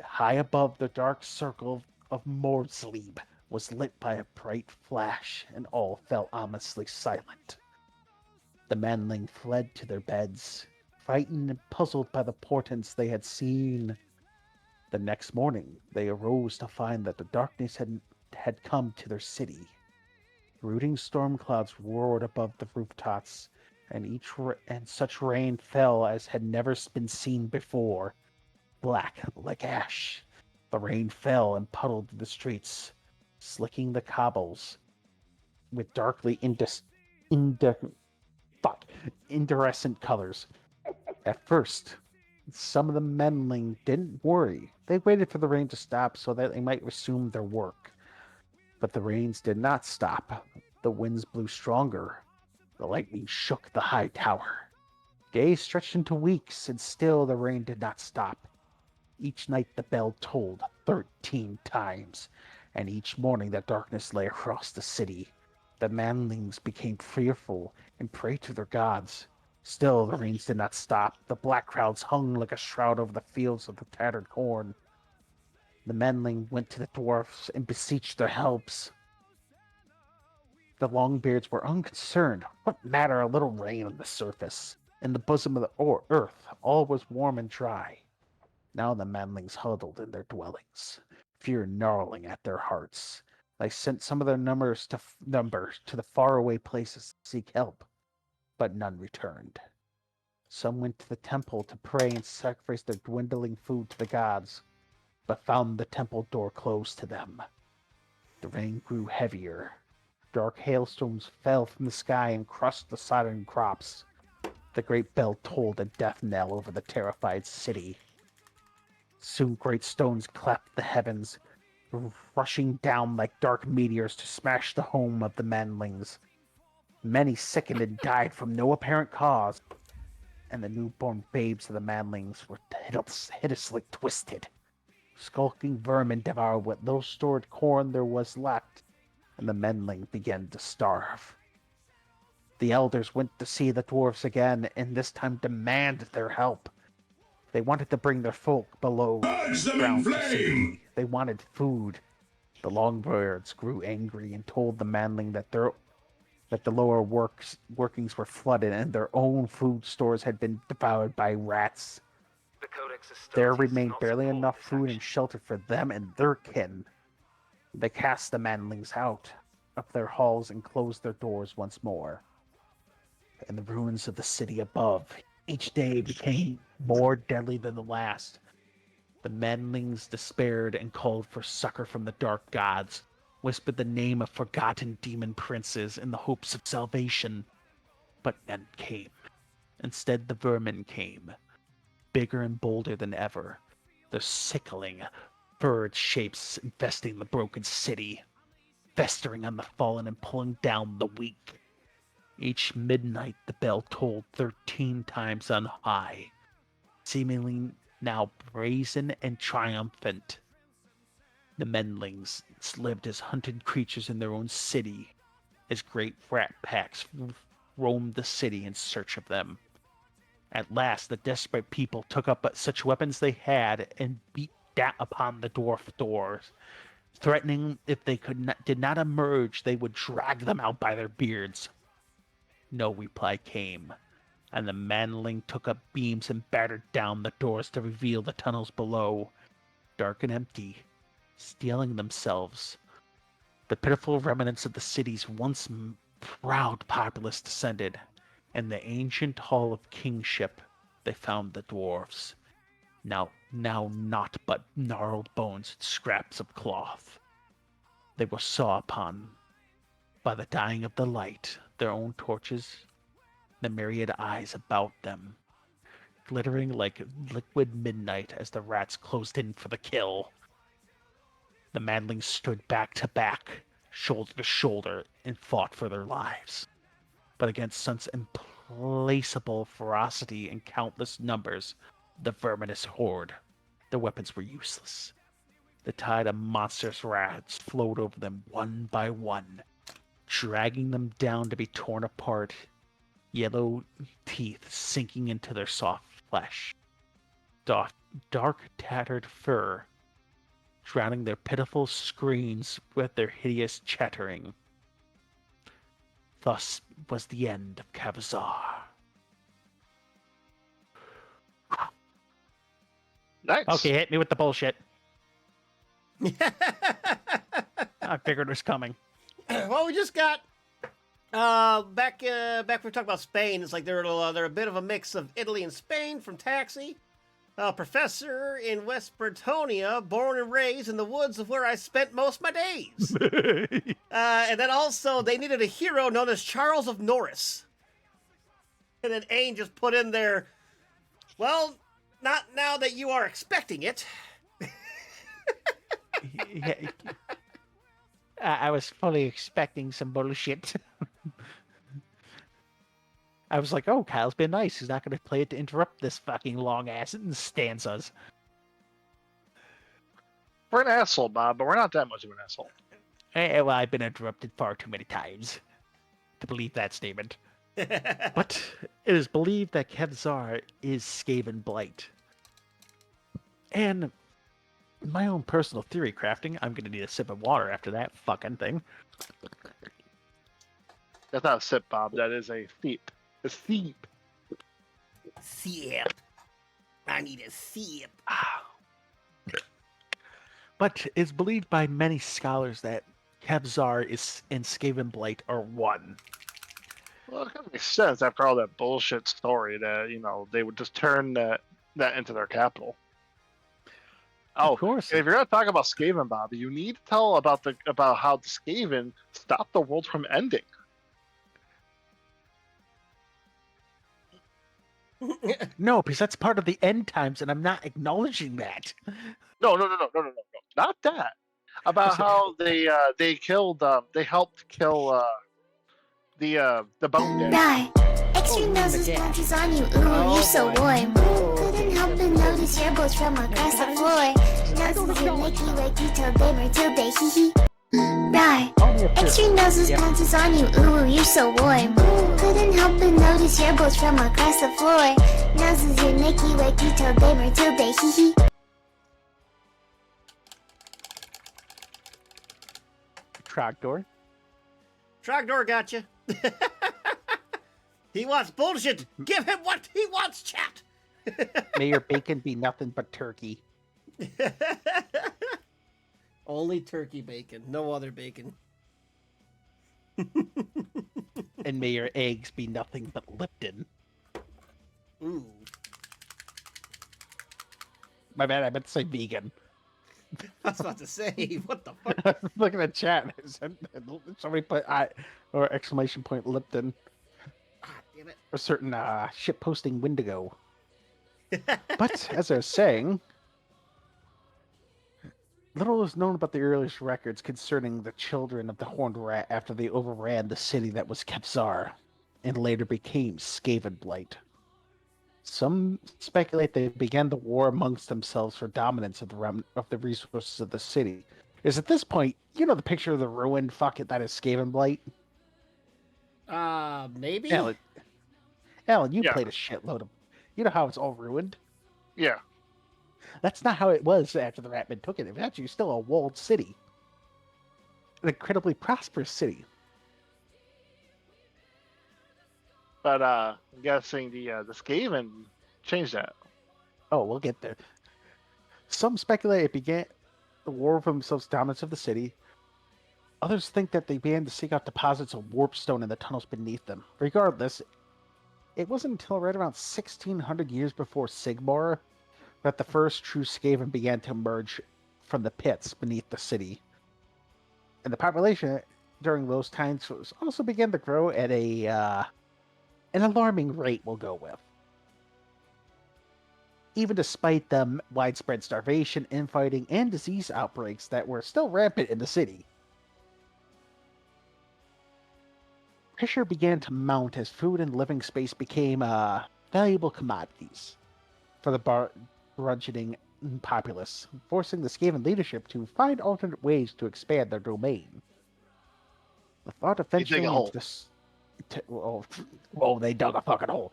High above, the dark circle of Mordslieb was lit by a bright flash, and all fell ominously silent. The Manling fled to their beds, frightened and puzzled by the portents they had seen. The next morning, they arose to find that the darkness had come to their city. Brooding storm clouds roared above the rooftops, and such rain fell as had never been seen before. Black like ash, the rain fell and puddled the streets, slicking the cobbles with darkly iridescent colors. At first, some of the Menling didn't worry. They waited for the rain to stop so that they might resume their work. But the rains did not stop. The winds blew stronger. The lightning shook the high tower. Days stretched into weeks, and still the rain did not stop. Each night the bell tolled 13 times, and each morning the darkness lay across the city. The manlings became fearful and prayed to their gods. Still, the rains did not stop. The black clouds hung like a shroud over the fields of the tattered corn. The manling went to the dwarfs and beseeched their helps. The Longbeards were unconcerned. What matter a little rain on the surface? In the bosom of the earth, all was warm and dry. Now the manlings huddled in their dwellings, fear gnarling at their hearts. They sent some of their numbers to the faraway places to seek help, but none returned. Some went to the temple to pray and sacrifice their dwindling food to the gods, but found the temple door closed to them. The rain grew heavier. Dark hailstones fell from the sky and crushed the sodden crops. The great bell tolled a death knell over the terrified city. Soon great stones cleft the heavens, rushing down like dark meteors to smash the home of the manlings. Many sickened and died from no apparent cause, and the newborn babes of the manlings were hideously twisted. Skulking vermin devoured what little stored corn there was left, and the manling began to starve. The elders went to see the dwarfs again, and this time demanded their help. They wanted to bring their folk below ground to safety. They wanted food. The Longbeards grew angry and told the manling that the lower workings were flooded and their own food stores had been devoured by rats. There remained barely enough food and shelter for them and their kin. They cast the manlings out of their halls and closed their doors once more. In the ruins of the city above, each day became more deadly than the last. The manlings despaired and called for succor from the dark gods, whispered the name of forgotten demon princes in the hopes of salvation. But none came. Instead, the vermin came, bigger and bolder than ever, their sickling, furred shapes infesting the broken city, festering on the fallen and pulling down the weak. Each midnight the bell tolled 13 times on high, seemingly now brazen and triumphant. The manlings lived as hunted creatures in their own city, as great rat packs roamed the city in search of them. At last the desperate people took up such weapons they had and beat down upon the dwarf doors, threatening if they did not emerge, they would drag them out by their beards. No reply came, and the manling took up beams and battered down the doors to reveal the tunnels below, dark and empty, stealing themselves. The pitiful remnants of the city's once proud populace descended. In the ancient hall of kingship, they found the dwarves, now naught but gnarled bones and scraps of cloth. They were saw upon by the dying of the light, their own torches, the myriad eyes about them, glittering like liquid midnight as the rats closed in for the kill. The manlings stood back to back, shoulder to shoulder, and fought for their lives. But against such implacable ferocity and countless numbers, the verminous horde, their weapons were useless. The tide of monstrous rats flowed over them one by one, dragging them down to be torn apart, yellow teeth sinking into their soft flesh. Dark tattered fur, drowning their pitiful screams with their hideous chattering. Thus was the end of Kavazar. Nice. Okay, hit me with the bullshit. I figured it was coming. Well, we just got back when we talked about Spain. It's like they're a bit of a mix of Italy and Spain from Taxi. A professor in West Bretonia, born and raised in the woods of where I spent most of my days. And then also they needed a hero known as Charles of Norris. And then Aang just put in there, well, not now that you are expecting it. Yeah, I was fully expecting some bullshit. I was like, oh, Kyle's been nice. He's not going to play it to interrupt this fucking long-ass stanzas. We're an asshole, Bob, but we're not that much of an asshole. Well, I've been interrupted far too many times to believe that statement. But it is believed that Kevzar is Skaven Blight. And my own personal theory crafting, I'm going to need a sip of water after that fucking thing. That's not a sip, Bob. That is a seep. A seep. Sip. I need a sip. But it's believed by many scholars that Kevzar and Skaven Blight are one. Well, it kind of makes sense after all that bullshit story that, you know, they would just turn that into their capital. Oh, Of course. and if you're gonna talk about Skaven, Bob, you need to tell about how the Skaven stopped the world from ending. No, because that's part of the end times, and I'm not acknowledging that. No, not that. About how they killed they helped kill the bone daddy. Die. Extra noses punches on you, ooh, you're so warm. Couldn't help but notice your bones from across the floor. Noses in Mickey like you told them or till they hee hee. Die. Extra noses punches on you, ooh, you're so warm. Couldn't help but notice your bones from across the floor. Noses in Mickey like you told them or till they hee hee. Trogdor. Trogdor got you. He wants bullshit. Give him what he wants, chat. May your bacon be nothing but turkey. Only turkey bacon, no other bacon. And may your eggs be nothing but Lipton. Ooh. My bad, I meant to say vegan. I was about to say, what the fuck? I was looking at chat. Somebody put or exclamation point Lipton. Ah, damn it. A certain ship posting Wendigo. But as I was saying, little is known about the earliest records concerning the children of the Horned Rat after they overran the city that was Kevzar and later became Skaven Blight. Some speculate they began the war amongst themselves for dominance of the resources of the city. Is at this point, you know the picture of the ruined that is Skaven Blight? Maybe? Alan, you Yeah. played a shitload of... You know how it's all ruined? Yeah. That's not how it was after the Ratmen took it. It was actually still a walled city. An incredibly prosperous city. But I'm guessing the Skaven changed that. Oh, we'll get there. Some speculate it began the war for themselves dominance of the city. Others think that they began to seek out deposits of warpstone in the tunnels beneath them. Regardless, it wasn't until right around 1600 years before Sigmar that the first true Skaven began to emerge from the pits beneath the city. And the population during those times also began to grow at an alarming rate, we'll go with. Even despite the widespread starvation, infighting, and disease outbreaks that were still rampant in the city. Pressure began to mount as food and living space became valuable commodities for the burgeoning populace, forcing the Skaven leadership to find alternate ways to expand their domain. The thought of venturing dig a hole. into this... they dug a fucking hole.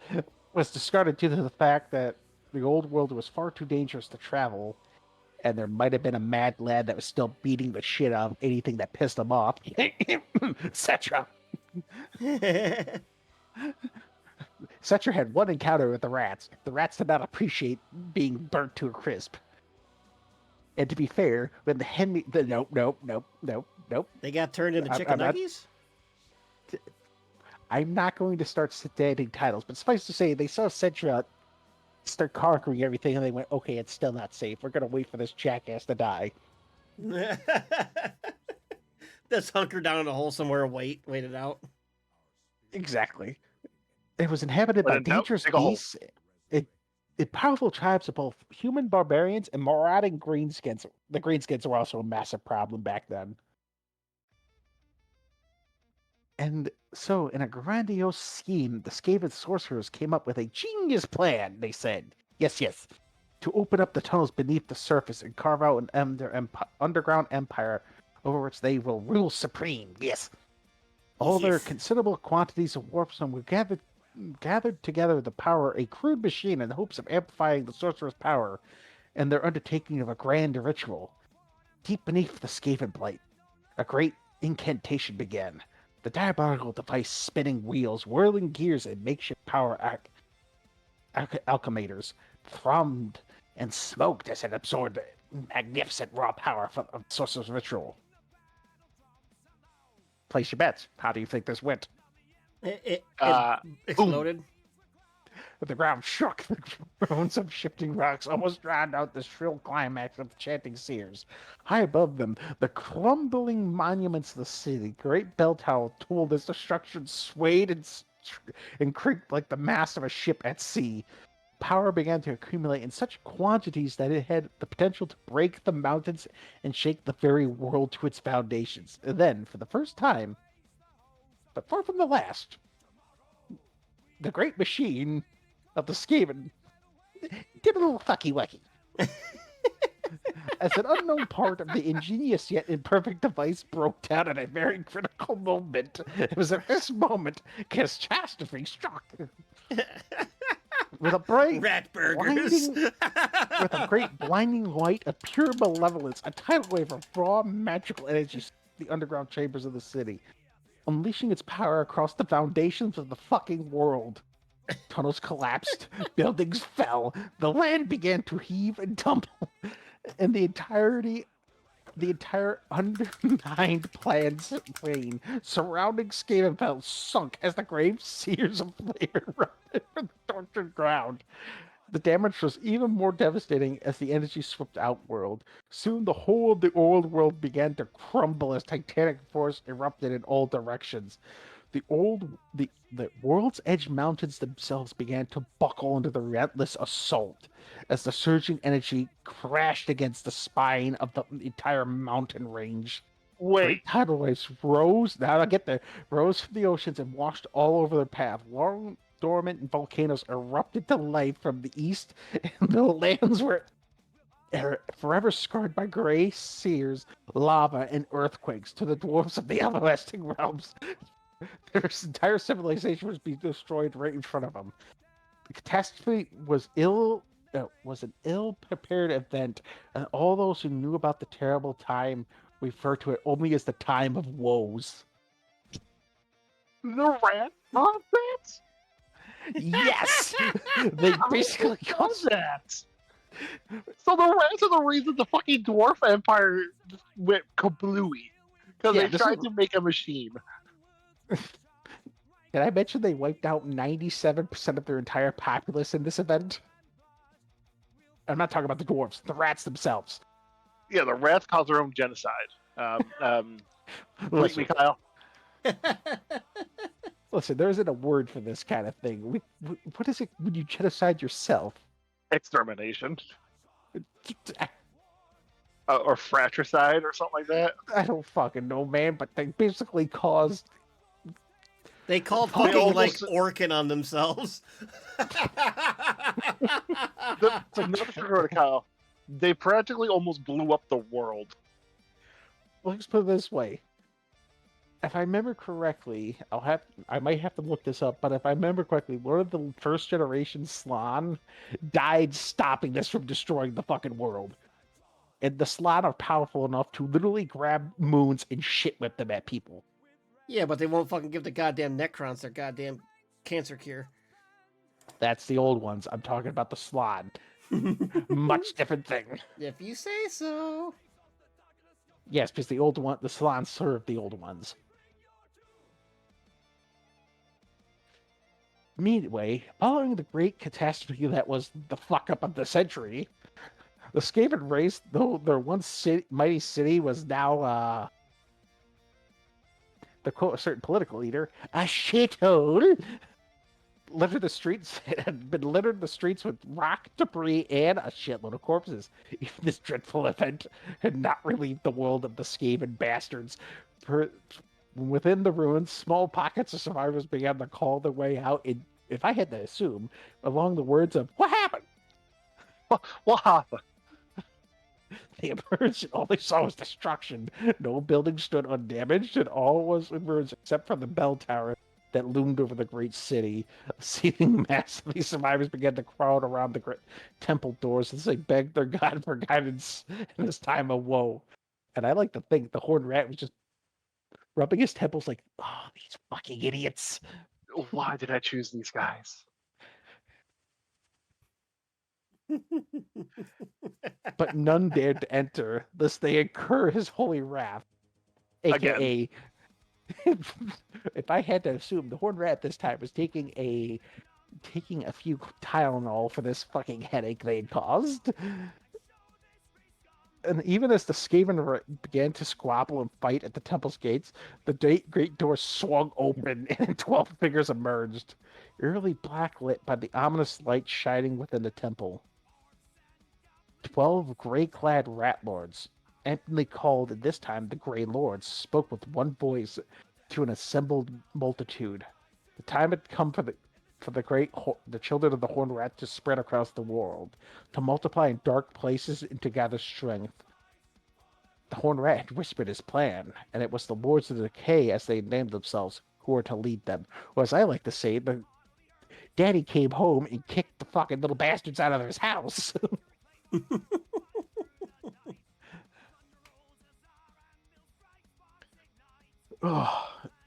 Was discarded due to the fact that the old world was far too dangerous to travel, and there might have been a mad lad that was still beating the shit out of anything that pissed him off, etc. Setcher had one encounter with the rats. The rats did not appreciate being burnt to a crisp. And to be fair, when the hen... Nope. They got turned into chicken I'm not- nuggies? I'm not going to start stating titles, but suffice to say, they saw Sentra start conquering everything, and they went, okay, it's still not safe. We're going to wait for this jackass to die. Just hunker down in a hole somewhere and wait it out. Exactly. It was inhabited by But no, dangerous dig a hole. beasts, powerful tribes of both human barbarians and marauding greenskins. The greenskins were also a massive problem back then. And so, in a grandiose scheme, the Skaven sorcerers came up with a genius plan, they said. Yes, to open up the tunnels beneath the surface and carve out an underground empire over which they will rule supreme. Yes. All their Yes. considerable quantities of warp stone were gathered together to power a crude machine in the hopes of amplifying the sorcerer's power and their undertaking of a grand ritual. Deep beneath the Skaven Blight, a great incantation began. The diabolical device spinning wheels, whirling gears, and makeshift power alchemators thrummed and smoked as it absorbed magnificent raw power from the sorcerer's ritual. Place your bets. How do you think this went? It Boom. exploded. The ground shook. The groans of shifting rocks almost drowned out the shrill climax of the chanting seers. High above them, the crumbling monuments of the city, great bell tower told as destruction swayed and creaked like the mast of a ship at sea. Power began to accumulate in such quantities that it had the potential to break the mountains and shake the very world to its foundations. And then, for the first time, but far from the last, the great machine of the Skaven did a little fucky-wucky. As an unknown part of the ingenious yet imperfect device broke down at a very critical moment. It was at this moment catastrophe struck. With a bright, Rat burgers. with a great blinding light of pure malevolence, a tidal wave of raw magical energy swept the underground chambers of the city, unleashing its power across the foundations of the fucking world. Tunnels collapsed, buildings fell, the land began to heave and tumble, and the entire undermined plain surrounding Skavenfell sunk as the grave sears of flame erupted from the tortured ground. The damage was even more devastating as the energy swept outward. Soon the whole of the old world began to crumble as titanic force erupted in all directions. The world's edge mountains themselves began to buckle under the relentless assault as the surging energy crashed against the spine of the entire mountain range. Wait, Great tidal waves rose, now I get there, rose from the oceans and washed all over their path. Long dormant volcanoes erupted to life from the east, and the lands were forever scarred by gray sears, lava, and earthquakes to the dwarfs of the everlasting realms. Their entire civilization was being destroyed right in front of them. The catastrophe was an ill-prepared event, and all those who knew about the terrible time refer to it only as the time of woes. the rat nonsense? Yes, they basically called that. So the rats are the reason the fucking dwarf empire just went kablooey because Yeah, they this tried is- to make a machine. Did I mention they wiped out 97% of their entire populace in this event? I'm not talking about the dwarves, the rats themselves. Yeah, the rats caused their own genocide. Bleep me, Listen, Kyle. listen, there isn't a word for this kind of thing. What is it when you genocide yourself? Extermination. Or fratricide or something like that. I don't fucking know, man, but they basically caused... They called They fucking like almost- Orkin on themselves. Kyle. They practically almost blew up the world. Let's put it this way. If I remember correctly, I might have to look this up, but if I remember correctly, one of the first generation Slann died stopping this from destroying the fucking world. And the Slann are powerful enough to literally grab moons and shit whip them at people. Yeah, but they won't fucking give the goddamn Necrons their goddamn cancer cure. That's the old ones. I'm talking about the Slann. Much different thing. If you say so. Yes, because the Slann served the old ones. Meanwhile, following the great catastrophe that was the fuck up of the century, the Skaven race, though their once mighty city, was now, to quote a certain political leader, a shithole. Littered the streets, it had been littered the streets with rock, debris, and a shitload of corpses. Even this dreadful event had not relieved the world of the Skaven bastards. Within the ruins, small pockets of survivors began to call their way out, in, if I had to assume, along the words of, "What happened?" What happened? They emerged and all they saw was destruction. No building stood undamaged, and all was in ruins except for the bell tower that loomed over the great city. A seething mass of these survivors began to crowd around the great temple doors as they begged their god for guidance in this time of woe. And I like to think the horned rat was just rubbing his temples like, oh, these fucking idiots. Why did I choose these guys? But none dared to enter, lest they incur his holy wrath. AKA, if I had to assume, the horned rat this time was taking a few Tylenol for this fucking headache they'd caused. And even as the Skaven began to squabble and fight at the temple's gates, the great door swung open and 12 figures emerged, eerily blacklit by the ominous light shining within the temple. 12 gray-clad rat lords, amply called this time the Grey Lords, spoke with one voice to an assembled multitude. The time had come for the children of the horned rat to spread across the world, to multiply in dark places and to gather strength. The horned rat had whispered his plan, and it was the Lords of the Decay, as they named themselves, who were to lead them. Or as I like to say, the daddy came home and kicked the fucking little bastards out of his house.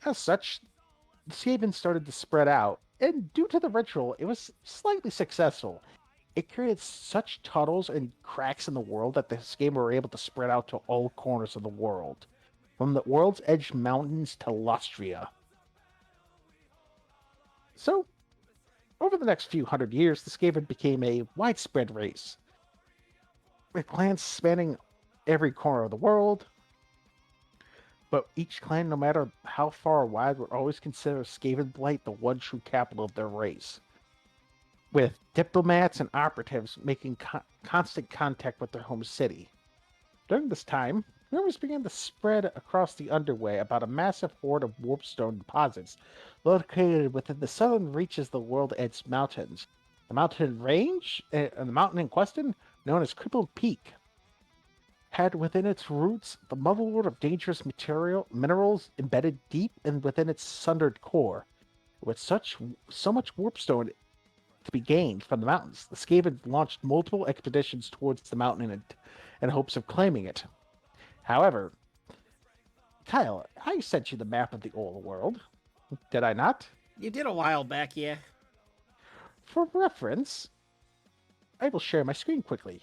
As such, the Skaven started to spread out, and due to the ritual, it was slightly successful. It created such tunnels and cracks in the world that the Skaven were able to spread out to all corners of the world, from the World's Edge Mountains to Lustria. So, over the next few hundred years, the Skaven became a widespread race, with clans spanning every corner of the world. But each clan, no matter how far or wide, would always consider Skavenblight the one true capital of their race, with diplomats and operatives making constant contact with their home city. During this time, rumors began to spread across the Underway about a massive hoard of warpstone deposits located within the southern reaches of the World Edge Mountains. The mountain range, the mountain in question, known as Crippled Peak, had within its roots the motherlode of dangerous minerals embedded deep and within its sundered core. With so much warpstone to be gained from the mountains, the Skaven launched multiple expeditions towards the mountain in hopes of claiming it. However, Kyle, I sent you the map of the old world. Did I not? You did a while back, yeah. For reference, I will share my screen quickly,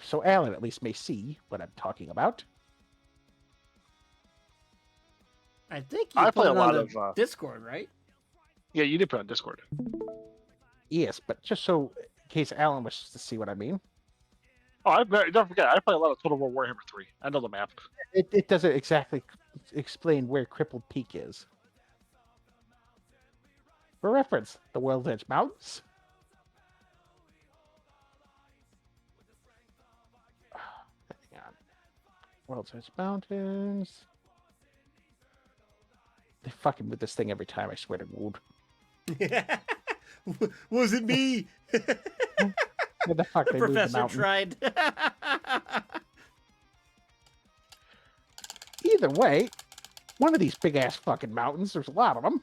so Alan at least may see what I'm talking about. I think you I put play a it lot on the of, Discord, right? Yeah, you did put on Discord. Yes, but just so in case Alan wishes to see what I mean. Oh, don't forget, I play a lot of Total War Warhammer 3. I know the map. It doesn't exactly explain where Crippled Peak is. For reference, the World's Edge Mountains. Hang on. World's Edge Mountains. They fucking with this thing every time, I swear to God. Was it me? Where the fuck they moved the Professor mountain? tried. Either way, one of these big ass fucking mountains, there's a lot of them.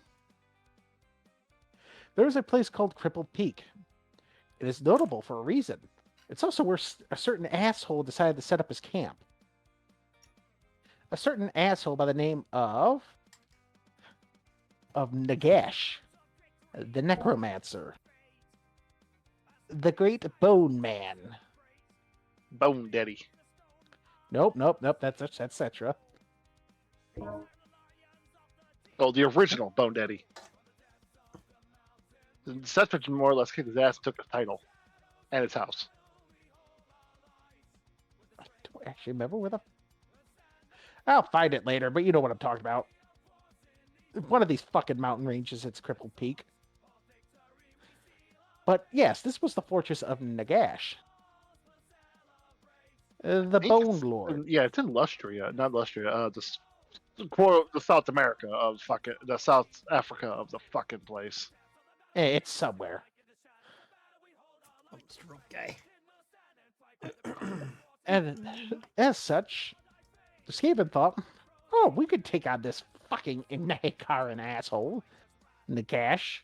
There's a place called Crippled Peak. It is notable for a reason. It's also where a certain asshole decided to set up his camp. A certain asshole by the name of Nagash, the Necromancer, the Great Bone Man. Bone Daddy. Nope. That's Cetra. Oh, the original Bone Daddy. Cetra more or less kicked his ass and took his title and his house. I don't actually remember where the... I'll find it later, but you know what I'm talking about. One of these fucking mountain ranges, it's Crippled Peak. But yes, this was the fortress of Nagash. The Bone Lord. Yeah, it's in Lustria, not Lustria. The South America of fucking the South Africa of the fucking place. It's somewhere. Stroke guy. And as such, the Skaven thought, oh, we could take on this fucking Nehekaran asshole, Nagash.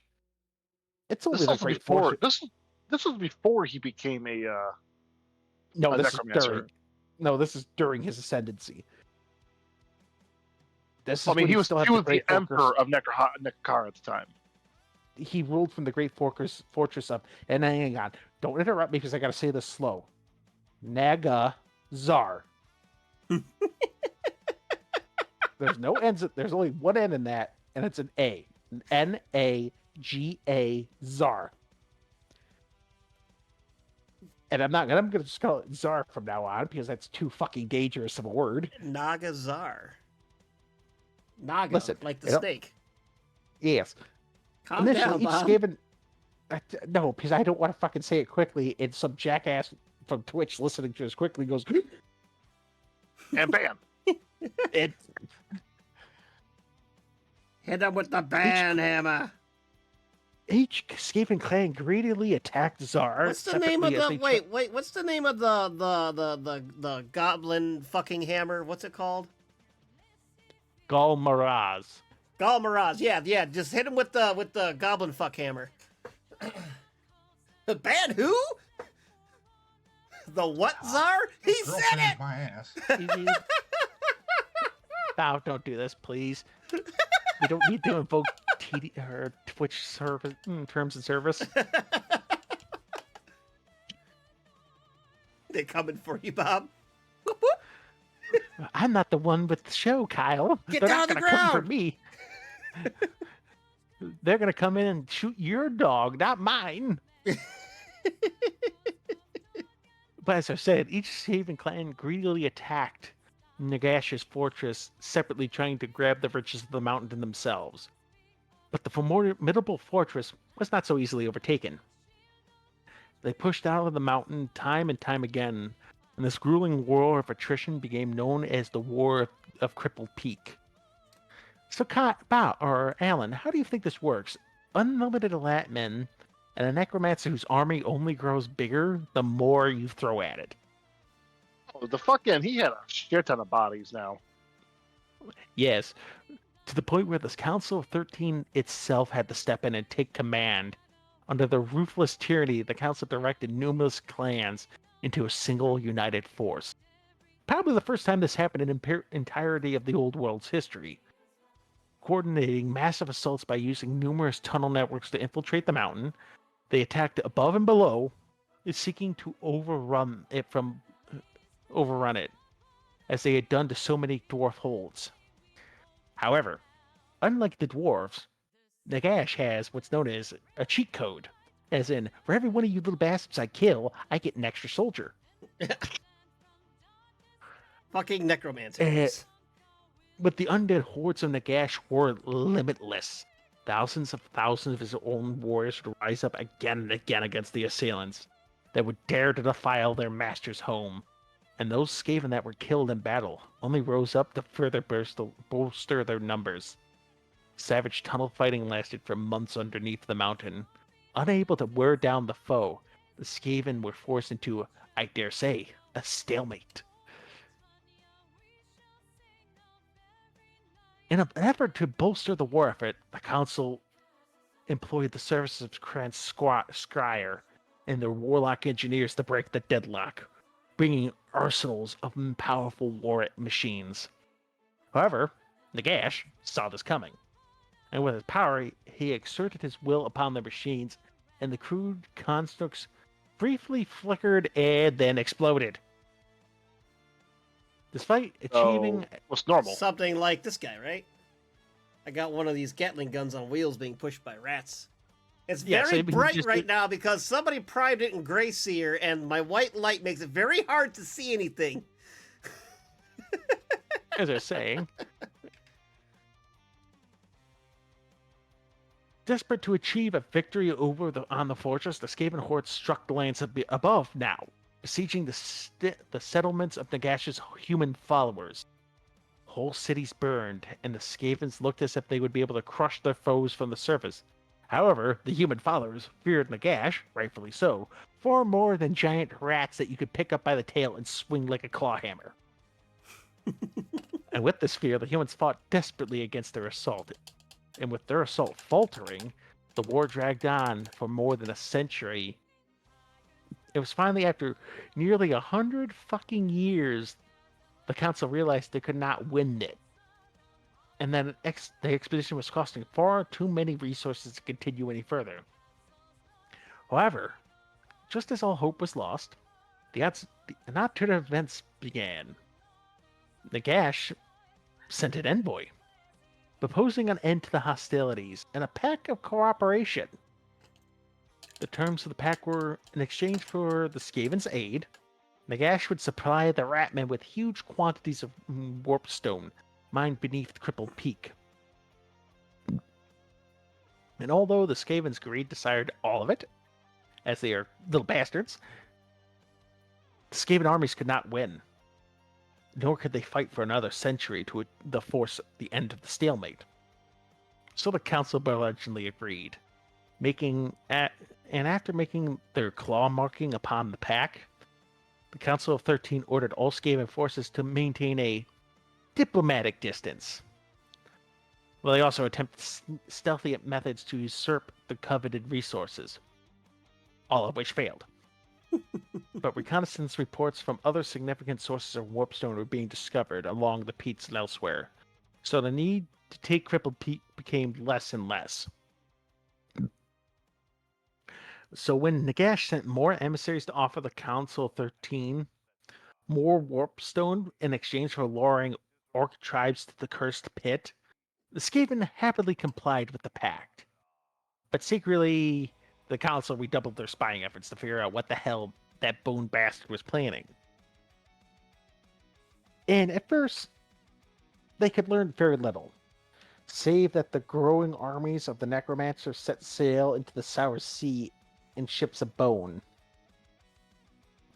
It's only This the was Great before. Fortress. This was before he became No, a this is necromancer. during. No, this is during his ascendancy. This is I mean, when he was still had he was the Great Fortress. emperor of Nekar at the time. He ruled from the Great Fortress up. And hang on, don't interrupt me because I got to say this slow. Nagazar. There's no ends. There's only one N in that, and it's an A. N-A-G-A-Zar. And I'm going to just call it Zar from now on because that's too fucking dangerous of a word. Nagazar. Naga, Listen, like the you know- snake. Yes. Calm down, Initially, each Bob. Skaven. No, because I don't want to fucking say it quickly, and some jackass from Twitch listening to us quickly goes, And bam. it. Hit him with the ban hammer. Each Skaven clan greedily attacked Zar. What's the name of separately the as they wait? What's the name of the goblin fucking hammer? What's it called? Galmaraz. Galmaraz. Yeah. Just hit him with the goblin fuck hammer. The ban who? The what Czar? He said Girlfriend's it. my ass. Now, don't do this, please. We don't need to invoke or Twitch service terms and service. They're coming for you, Bob. Whoop, whoop. I'm not the one with the show, Kyle. Get They're down not on the gonna come for ground. me. They're gonna come in and shoot your dog, not mine. But as I said, each Skaven clan greedily attacked Nagash's fortress, separately trying to grab the riches of the mountain themselves. But the formidable fortress was not so easily overtaken. They pushed out of the mountain time and time again, and this grueling war of attrition became known as the War of Crippled Peak. So, Alan, how do you think this works? Unlimited Latmen and a necromancer whose army only grows bigger the more you throw at it. Oh, the fucking he had a shit ton of bodies now. Yes, to the point where the Council of 13 itself had to step in and take command. Under the ruthless tyranny, the Council directed numerous clans into a single united force. Probably the first time this happened in entirety of the Old World's history. Coordinating massive assaults by using numerous tunnel networks to infiltrate the mountain, they attacked above and below, seeking to overrun it, as they had done to so many dwarf holds. However, unlike the dwarves, Nagash has what's known as a cheat code, as in, for every one of you little bastards I kill, I get an extra soldier. Fucking necromancers. But the undead hordes of Nagash were limitless. Thousands of his own warriors would rise up again and again against the assailants that would dare to defile their master's home. And those Skaven that were killed in battle only rose up to further bolster their numbers. Savage tunnel fighting lasted for months underneath the mountain. Unable to wear down the foe, the Skaven were forced into, I dare say, a stalemate. In an effort to bolster the war effort, the council employed the services of Krantz Scryer and their warlock engineers to break the deadlock, bringing arsenals of powerful war machines. However, Nagash saw this coming, and with his power, he exerted his will upon the machines, and the crude constructs briefly flickered and then exploded. Despite achieving What's normal? Something like this guy, right? I got one of these Gatling guns on wheels being pushed by rats. It's Yeah, so very I mean, bright just- right now because somebody primed it in Gray Seer, and my white light makes it very hard to see anything. as they're saying. Desperate to achieve a victory on the fortress, the Skaven horde struck the lands above now, besieging the settlements of Nagash's human followers. Whole cities burned, and the Skavens looked as if they would be able to crush their foes from the surface, However, the human followers feared Nagash, rightfully so, far more than giant rats that you could pick up by the tail and swing like a claw hammer. And with this fear, the humans fought desperately against their assault. And with their assault faltering, the war dragged on for more than a century. It was finally after nearly 100 fucking years the council realized they could not win it. And then the expedition was costing far too many resources to continue any further. However, just as all hope was lost, the uncertain events began. Nagash sent an envoy, proposing an end to the hostilities and a pact of cooperation. The terms of the pact were, in exchange for the Skaven's aid, Nagash would supply the Ratmen with huge quantities of warpstone mined beneath Crippled Peak. And although the Skaven's greed desired all of it, as they are little bastards, the Skaven armies could not win, nor could they fight for another century to force the end of the stalemate. So the council begrudgingly agreed, after making their claw marking upon the pack, the Council of 13 ordered all Skaven forces to maintain a diplomatic distance. Well, they also attempted stealthy methods to usurp the coveted resources, all of which failed. But reconnaissance reports from other significant sources of warpstone were being discovered along the peaks and elsewhere, so the need to take Crippled Peak became less and less. So when Nagash sent more emissaries to offer the Council of 13 more warpstone in exchange for luring orc tribes to the cursed pit, the Skaven happily complied with the pact. But secretly, the council redoubled their spying efforts to figure out what the hell that bone bastard was planning. And at first, they could learn very little, save that the growing armies of the necromancers set sail into the Sour Sea in ships of bone.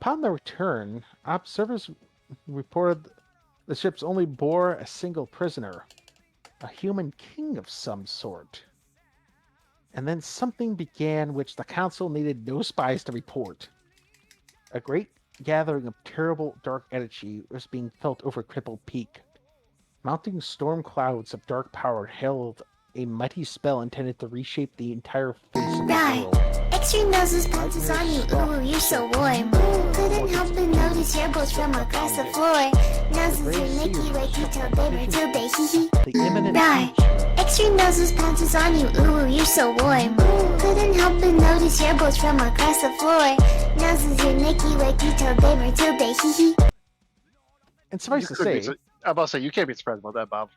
Upon their return, observers reported the ships only bore a single prisoner, a human king of some sort. And then something began which the council needed no spies to report. A great gathering of terrible dark energy was being felt over Crippled Peak. Mounting storm clouds of dark power held a mighty spell intended to reshape the entire face of the Die. world. Extreme noses pounces on you, ooh, you're so warm. Couldn't help but notice your boats from across the floor. Noses are Mickey like you told them until they hee hee. The imminent Die. future. Extreme noses pounces on you, ooh, you're so warm. Couldn't help but notice your boats from across the floor. Noses are Mickey like you told them until they hee hee. And suffice to You could be say, su- I'm about to say, you can't be surprised about that, Bob.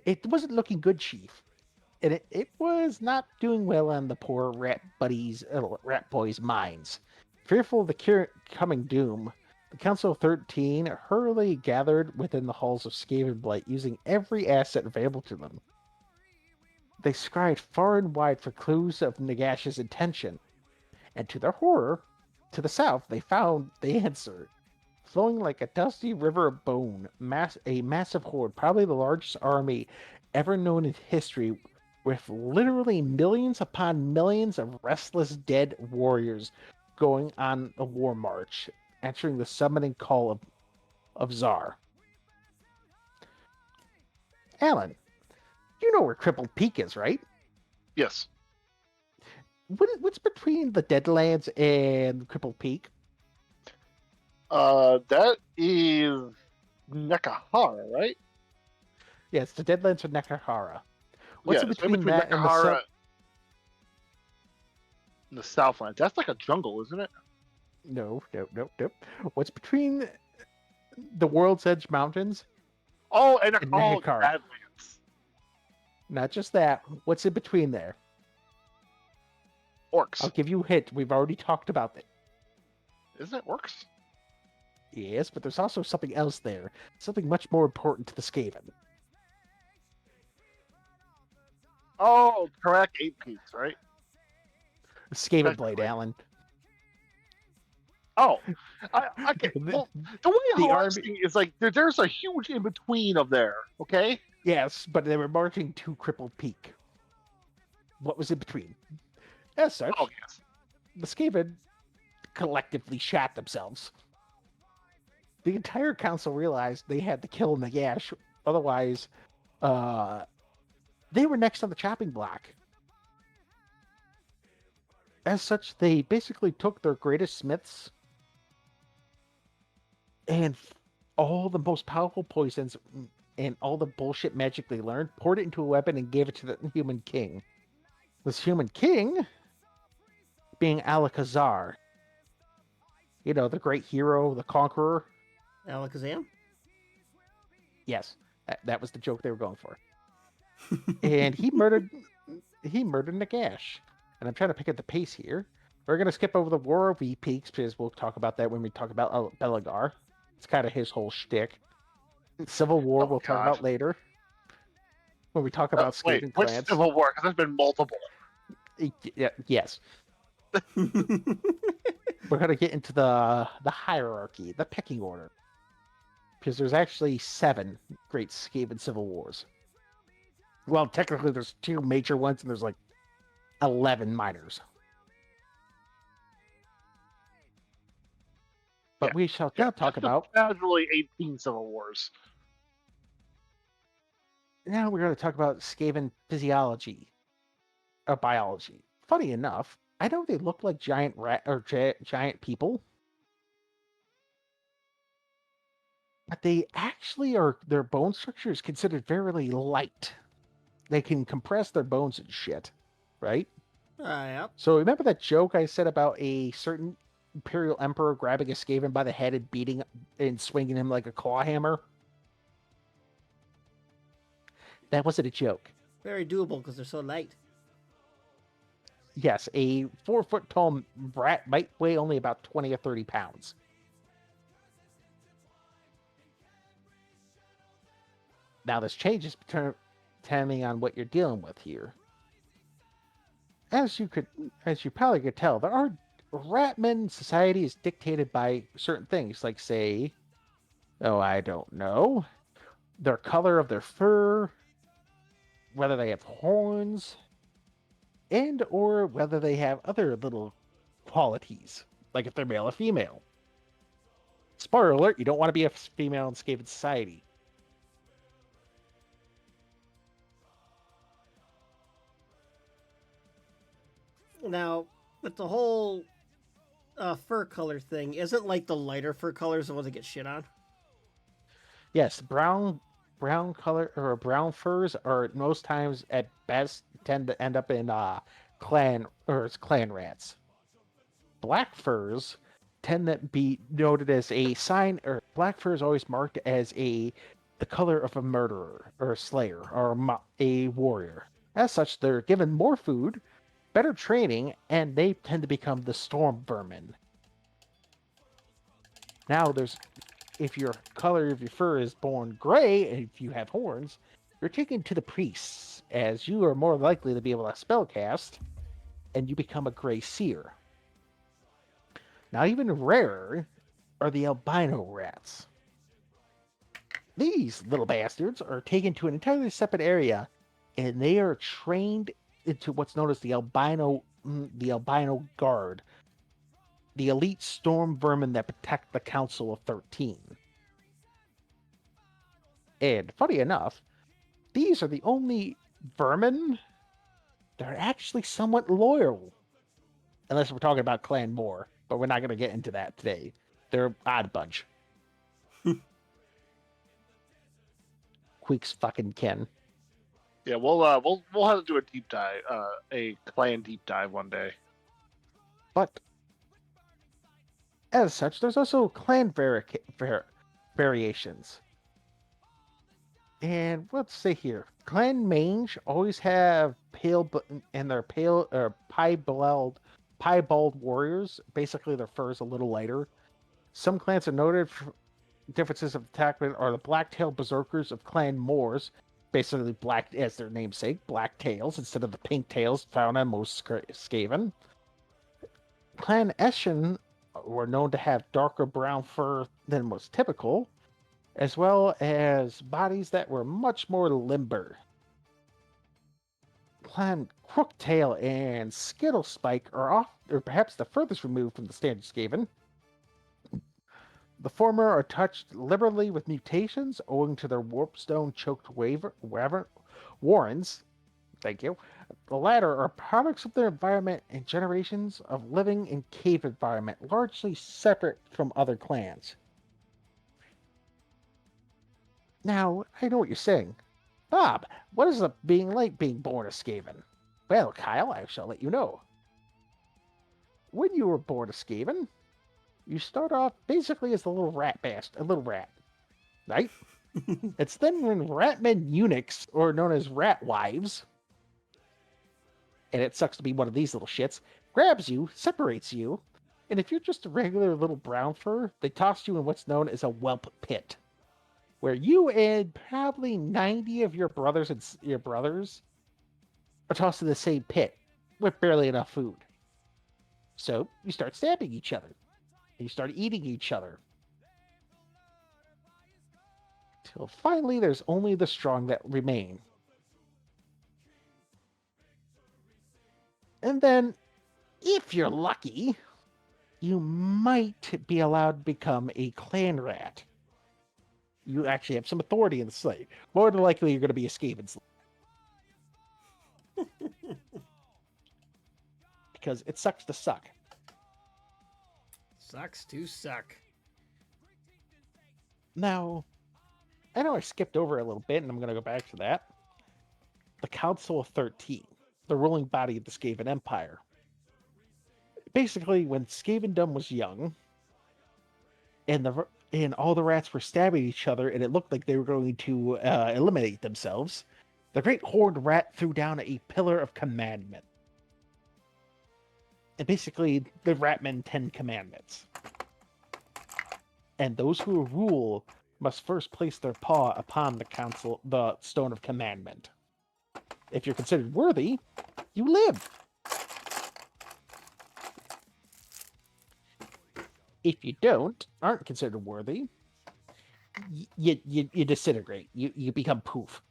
it wasn't looking good, Chief. And it was not doing well on the poor rat boys' minds. Fearful of the coming doom, the Council of 13 hurriedly gathered within the halls of Skavenblight, using every asset available to them. They scryed far and wide for clues of Nagash's intention, and to their horror, to the south they found the answer. Flowing like a dusty river of bone, a massive horde, probably the largest army ever known in history, with literally millions upon millions of restless dead warriors going on a war march, answering the summoning call of Zar. Alan, you know where Crippled Peak is, right? Yes. What's between the Deadlands and Crippled Peak? That is Nekahara, right? Yes, the Deadlands of Nekahara. What's Yeah, in it's between that and the Nekahara and the Southland. That's like a jungle, isn't it? No. What's between the World's Edge Mountains? Oh, and And oh, Nekahara. Badlands. Not just that. What's in between there? Orcs. I'll give you a hint. We've already talked about it. Isn't it orcs? Yes, but there's also something else there. Something much more important to the Skaven. Oh, correct. 8 peaks, right? The Skaven Blade, Technically. Alan. Oh, I get. The- Well, the way the how I'm army- seeing it is like there's a huge in between of there. Okay. Yes, but they were marching to Crippled Peak. What was in between? As such, Oh yes. the Skaven collectively shat themselves. The entire council realized they had to kill Nagash, otherwise, they were next on the chopping block. As such, they basically took their greatest smiths and all the most powerful poisons and all the bullshit magic they learned, poured it into a weapon, and gave it to the human king. This human king being Alakazar. You know, the great hero, the conqueror. Alakazam? Yes, that was the joke they were going for. And he murdered Nagash. And I'm trying to pick up the pace here. We're going to skip over the War of Peaks because we'll talk about that when we talk about Belagar. It's kind of his whole shtick. Civil War Oh, we'll talk God. about later. When we talk about Wait, Skaven which clans. Civil War? Because there's been multiple. Yes. We're going to get into the hierarchy, the pecking order. Because there's actually 7 great Skaven civil wars. Well, technically there's 2 major ones and there's like 11 minors. But Yeah. we shall now talk about... Casually 18 Civil Wars. Now we're going to talk about Skaven physiology. Or biology. Funny enough, I know they look like giant giant people. But they actually are... Their bone structure is considered very light. They can compress their bones and shit. Right? Yeah. So remember that joke I said about a certain Imperial Emperor grabbing a Skaven by the head and beating and swinging him like a claw hammer? That wasn't a joke. Very doable because they're so light. Yes, a 4-foot tall rat might weigh only about 20 or 30 pounds. Now this changes depending on what you're dealing with here. As you probably could tell, there are Ratman society is dictated by certain things, like say, I don't know, their color of their fur, whether they have horns, and or whether they have other little qualities, like if they're male or female. Spoiler alert, you don't want to be a female in Skaven society. Now, with the whole fur color thing, isn't like the lighter fur colors the ones that get shit on? Yes, brown color or brown furs are most times at best tend to end up in clan rats. Black furs tend to be noted as a sign, or black fur is always marked as the color of a murderer or a slayer or a warrior. As such, they're given more food, better training, and they tend to become the storm vermin. Now, if your color of your fur is born gray, and if you have horns, you're taken to the priests, as you are more likely to be able to spellcast, and you become a gray seer. Now, even rarer are the albino rats. These little bastards are taken to an entirely separate area, and they are trained into what's known as the albino guard, the elite storm vermin that protect the Council of 13. And funny enough, these are the only vermin that are actually somewhat loyal, unless we're talking about Clan Moore, but we're not going to get into that today. They're an odd bunch. Queeks fucking Ken. Yeah, we'll have to do a deep dive, a clan deep dive one day. But as such, there's also clan variations. And let's see here, Clan Mange always have piebald warriors. Basically, their fur is a little lighter. Some clans are noted for differences of attack are the black-tailed berserkers of Clan Moors, basically black as their namesake, black tails instead of the pink tails found on most Skaven. Clan Eshin were known to have darker brown fur than was typical, as well as bodies that were much more limber. Clan Crooktail and Skittlespike are off, or perhaps the furthest removed from the standard Skaven. The former are touched liberally with mutations owing to their warpstone choked warrens. Thank you. The latter are products of their environment and generations of living in cave environment, largely separate from other clans. Now, I know what you're saying. Bob, what is it being like being born a Skaven? Well, Kyle, I shall let you know. When you were born a Skaven, you start off basically as a little rat, right? It's then when ratmen eunuchs, or known as rat wives, and it sucks to be one of these little shits, grabs you, separates you, and if you're just a regular little brown fur, they toss you in what's known as a whelp pit, where you and probably 90 of your brothers are tossed in the same pit with barely enough food. So you start stabbing each other. And you start eating each other. Till finally there's only the strong that remain. And then, if you're lucky, you might be allowed to become a clan rat. You actually have some authority in the slave. More than likely, you're going to be a Skaven slave. Because it sucks to suck. Sucks to suck. Now, I know I skipped over a little bit, and I'm going to go back to that. The Council of 13, the ruling body of the Skaven Empire. Basically, when Skavendom was young, and all the rats were stabbing each other, and it looked like they were going to eliminate themselves, the Great Horned Rat threw down a pillar of commandment. And basically, the Ratmen 10 commandments. And those who rule must first place their paw upon the Stone of Commandment. If you're considered worthy, you live. If you aren't considered worthy, you disintegrate. You become poof.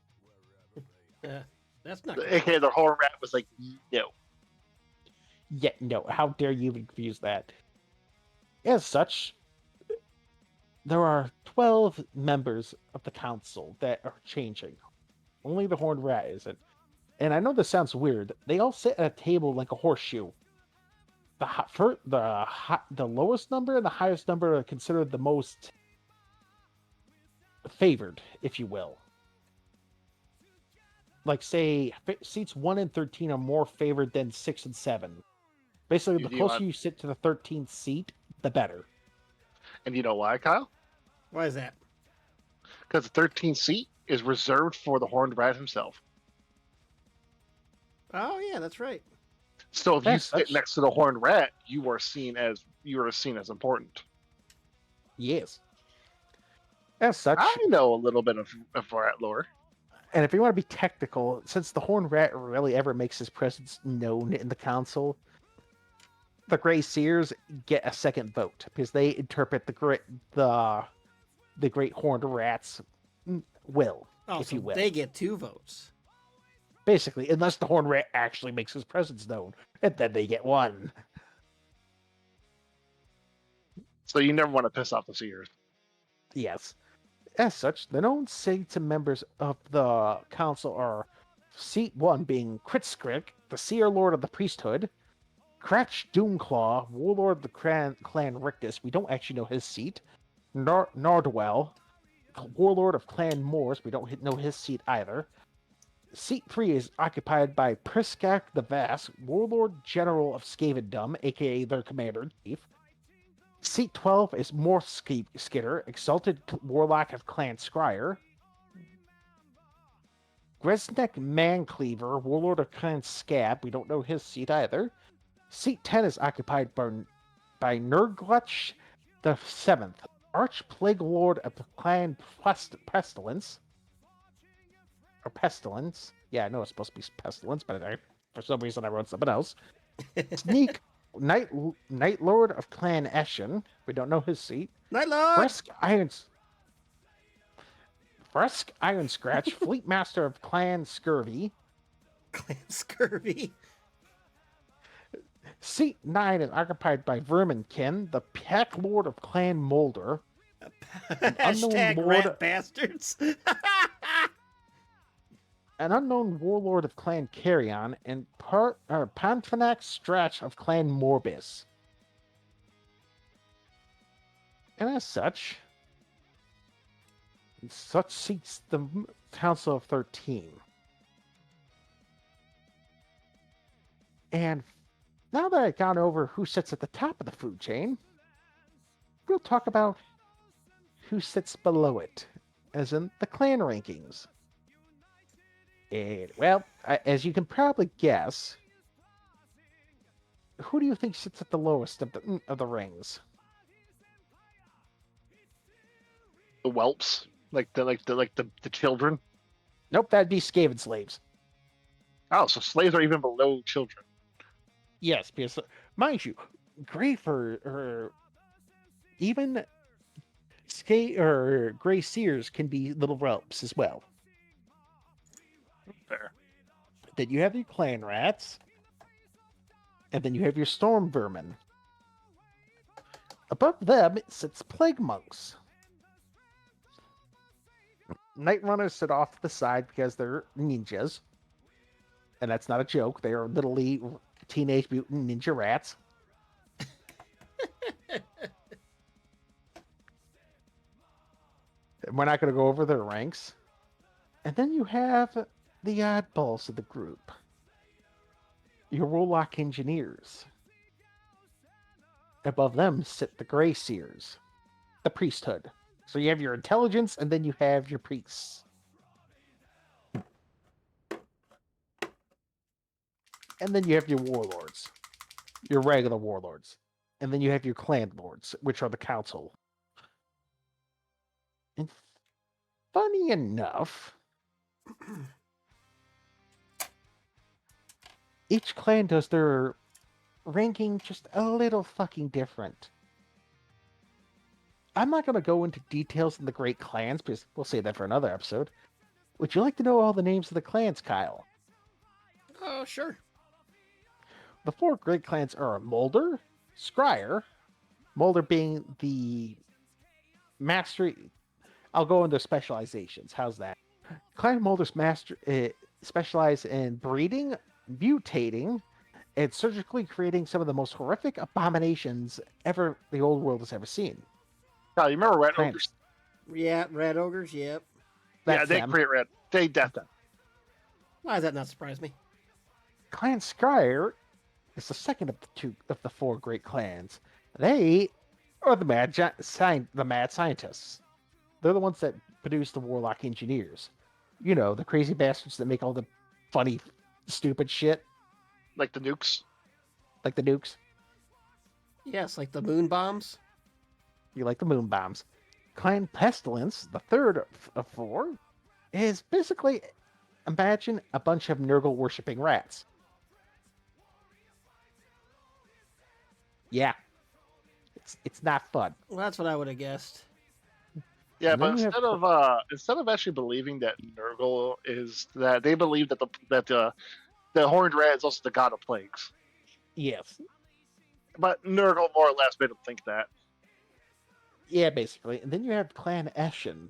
That's not good. AKA the horn rat was like, no. Yeah, no. How dare you even confuse that? As such, there are 12 members of the council that are changing. Only the horned rat isn't. And I know this sounds weird. They all sit at a table like a horseshoe. The lowest number and the highest number are considered the most favored, if you will. Like, say, seats 1 and 13 are more favored than 6 and 7. Basically, the closer you sit to the 13th seat, the better. And you know why, Kyle? Why is that? Because the 13th seat is reserved for the horned rat himself. Oh yeah, that's right. So if you sit next to the horned rat, you are seen as important. Yes. As such, I know a little bit of rat lore. And if you want to be technical, since the horned rat rarely ever makes his presence known in the council, the Grey Seers get a second vote because they interpret the great horned rat's will, if you will. They get 2 votes. Basically, unless the horned rat actually makes his presence known, and then they get 1. So you never want to piss off the Seers. Yes. As such, the known seats and members of the council are seat 1 being Kritskrik, the Seer Lord of the Priesthood, Cratch Doomclaw, Warlord of the Clan Rictus, we don't actually know his seat, Nardwell, Warlord of Clan Moors, we don't know his seat either. Seat 3 is occupied by Priskak the Vast, Warlord General of Skavendom, aka their Commander-in-Chief. Seat 12 is Morse Skitter, Exalted Warlock of Clan Scryer. Gresnek Mancleaver, Warlord of Clan Scab, we don't know his seat either. Seat 10 is occupied by Nurglutch the 7th, Arch-Plague Lord of the Clan Pestilence. Or Pestilence. Yeah, I know it's supposed to be Pestilence, but for some reason I wrote something else. Sneak Night Lord of Clan Eshin. We don't know his seat. Night Lord! Fresk Iron Scratch, Fleet Master of Clan Scurvy. Clan Scurvy. Seat 9 is occupied by Verminkin, the Pack Lord of Clan Molder. unknown Hashtag lord- rat bastards. An unknown warlord of Clan Carrion, and Panfanax Stratch of Clan Morbis. And as such seats the Council of 13. And now that I've gone over who sits at the top of the food chain, we'll talk about who sits below it, as in the clan rankings. And, well, as you can probably guess, who do you think sits at the lowest of the rings? The whelps, the children. Nope, that'd be Skaven slaves. Oh, so slaves are even below children. Yes, because mind you, Greyfur or even Grey Seers can be little whelps as well. Fair. Then you have your clan rats, and then you have your storm vermin. Above them sits plague monks. Night runners sit off to the side because they're ninjas, and that's not a joke. They are literally teenage mutant ninja rats. We're not going to go over their ranks. And then you have the oddballs of the group. Your Warlock Engineers. Above them sit the Grey Seers, the priesthood. So you have your intelligence, and then you have your priests. And then you have your warlords, your regular warlords. And then you have your clan lords, which are the council. And funny enough, each clan does their ranking just a little fucking different. I'm not going to go into details in the great clans because we'll save that for another episode. Would you like to know all the names of the clans, Kyle? Oh, sure. The 4 great clans are Molder, Scryer, Molder being the mastery. I'll go into specializations. How's that? Clan Molder's specialize in breeding, mutating, and surgically creating some of the most horrific abominations the old world has ever seen. Oh, you remember Red Clans. Ogres? Yeah, red ogres, yep. Yeah, That's they them. create red. They definitely. Why does that not surprise me? Clan Scryer is the second of the 4 great clans. They are the mad scientists. They're the ones that produce the Warlock Engineers. You know, the crazy bastards that make all the funny, stupid shit, Like the nukes. like the nukes. Yes, like the moon bombs. You like the moon bombs. Clan Pestilence, the third of 4, is basically, imagine a bunch of Nurgle worshipping rats. Yeah. It's not fun. Well, that's what I would have guessed. Yeah, And but then you have instead of actually believing that Nurgle is that they believe that the horned rat is also the god of plagues. Yes. But Nurgle more or less made them think that. Yeah, basically. And then you have Clan Eshin,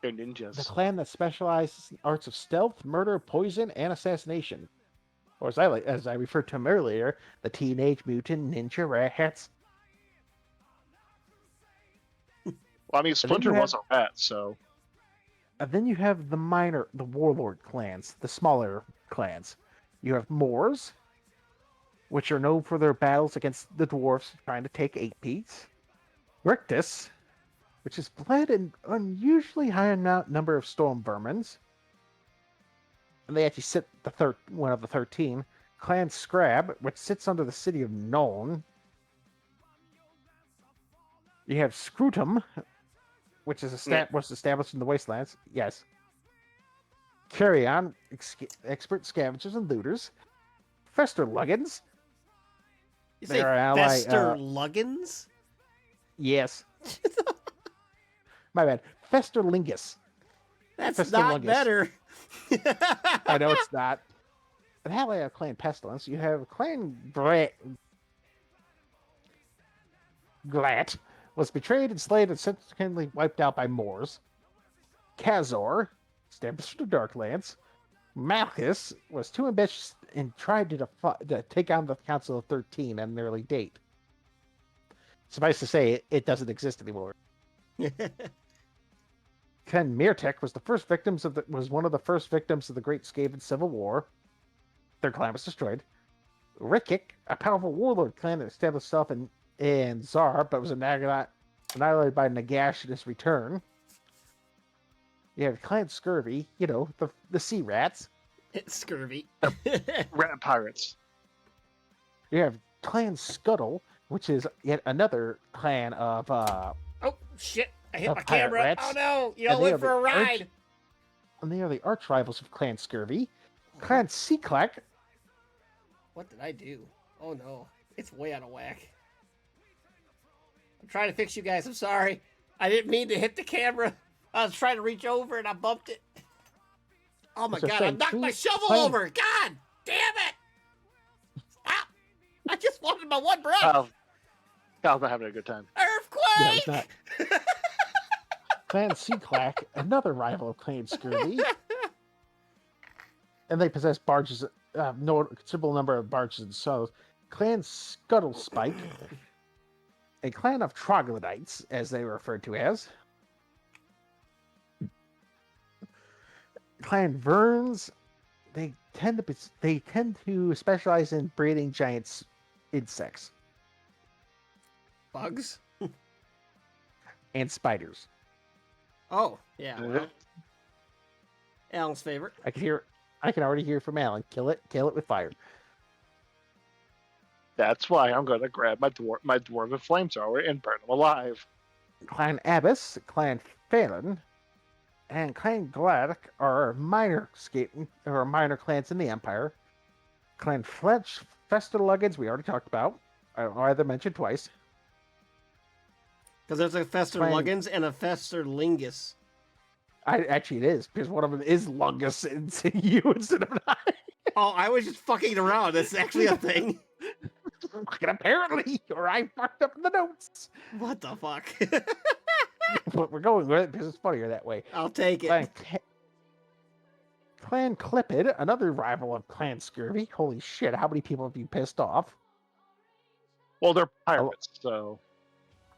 They're the ninjas. clan that specializes in arts of stealth, murder, poison, and assassination. Or as I referred to them earlier, the Teenage Mutant Ninja Rats. Well, I mean, then Splinter you was a rat, so And then you have the warlord clans, the smaller clans. You have Moors, which are known for their battles against the dwarfs trying to take 8 peats. Rictus, which has bled an unusually high number of storm vermins. And they actually sit one of the 13. Clan Scrab, which sits under the city of Nuln. You have Scrutum, which is was established in the Wastelands. Yes. Carrion, expert scavengers and looters. Fester Luggins. You say They're our ally, Fester Luggins? Yes. My bad. Festerlingus. That's not Pestilungus. better. I know it's not. And how have Clan Pestilence? You have Clan Glat was betrayed, enslaved, and subsequently wiped out by Moors. Khazor, established the Darklands. Malchus was too ambitious and tried to take on the Council of 13 at an early date. Suffice to say, it doesn't exist anymore. Clan Mirtek was one of the first victims of the Great Skaven Civil War. Their clan was destroyed. Rikik, a powerful warlord clan that established itself in Zar, but was annihilated by Nagash at his return. You have Clan Scurvy, the sea rats. It's scurvy. Rat pirates. You have Clan Scuttle, which is yet another clan of Oh, shit. I hit Of my pirate camera. rats. Oh, no. You And all they went are for a the ride. and they are the arch rivals of Clan Scurvy. Clan Seaclack, What did I do? Oh, no. It's way out of whack. I'm trying to fix you guys. I'm sorry. I didn't mean to hit the camera. I was trying to reach over and I bumped it. Oh, my So God. I saying knocked my three shovel clan- over. God damn it. Stop. I just wanted my one brush. Kyle's not having a good time. yeah, Earthquake. it's not. Clan Seaclack, another rival of Clan Scurvy. And they possess barges, no considerable number of barges and so Clan Scuttlespike, a clan of troglodytes, as they were referred to as. Clan Verns, they tend to specialize in breeding giant insects Bugs. and spiders. Oh, yeah. Well, Alan's favorite. I can already hear from Alan. Kill it with fire. That's why I'm going to grab my dwarven flamethrower and burn them alive. Clan Abbas, Clan Phelan, and Clan Gladdock are minor clans in the Empire. Clan Fletch, Fester Luggins, we already talked about. I either mentioned twice. Because there's a Fester Clan- Luggins and a Fester Lingus. Actually, it is because one of them is Lungus in you instead of I. Oh, I was just fucking around. That's actually a thing. Fucking apparently, or I fucked up in the notes. What the fuck? But we're going with it because it's funnier that way. I'll take it. Clan Clippid, another rival of Clan Scurvy. Holy shit, how many people have you pissed off? Well, they're pirates, so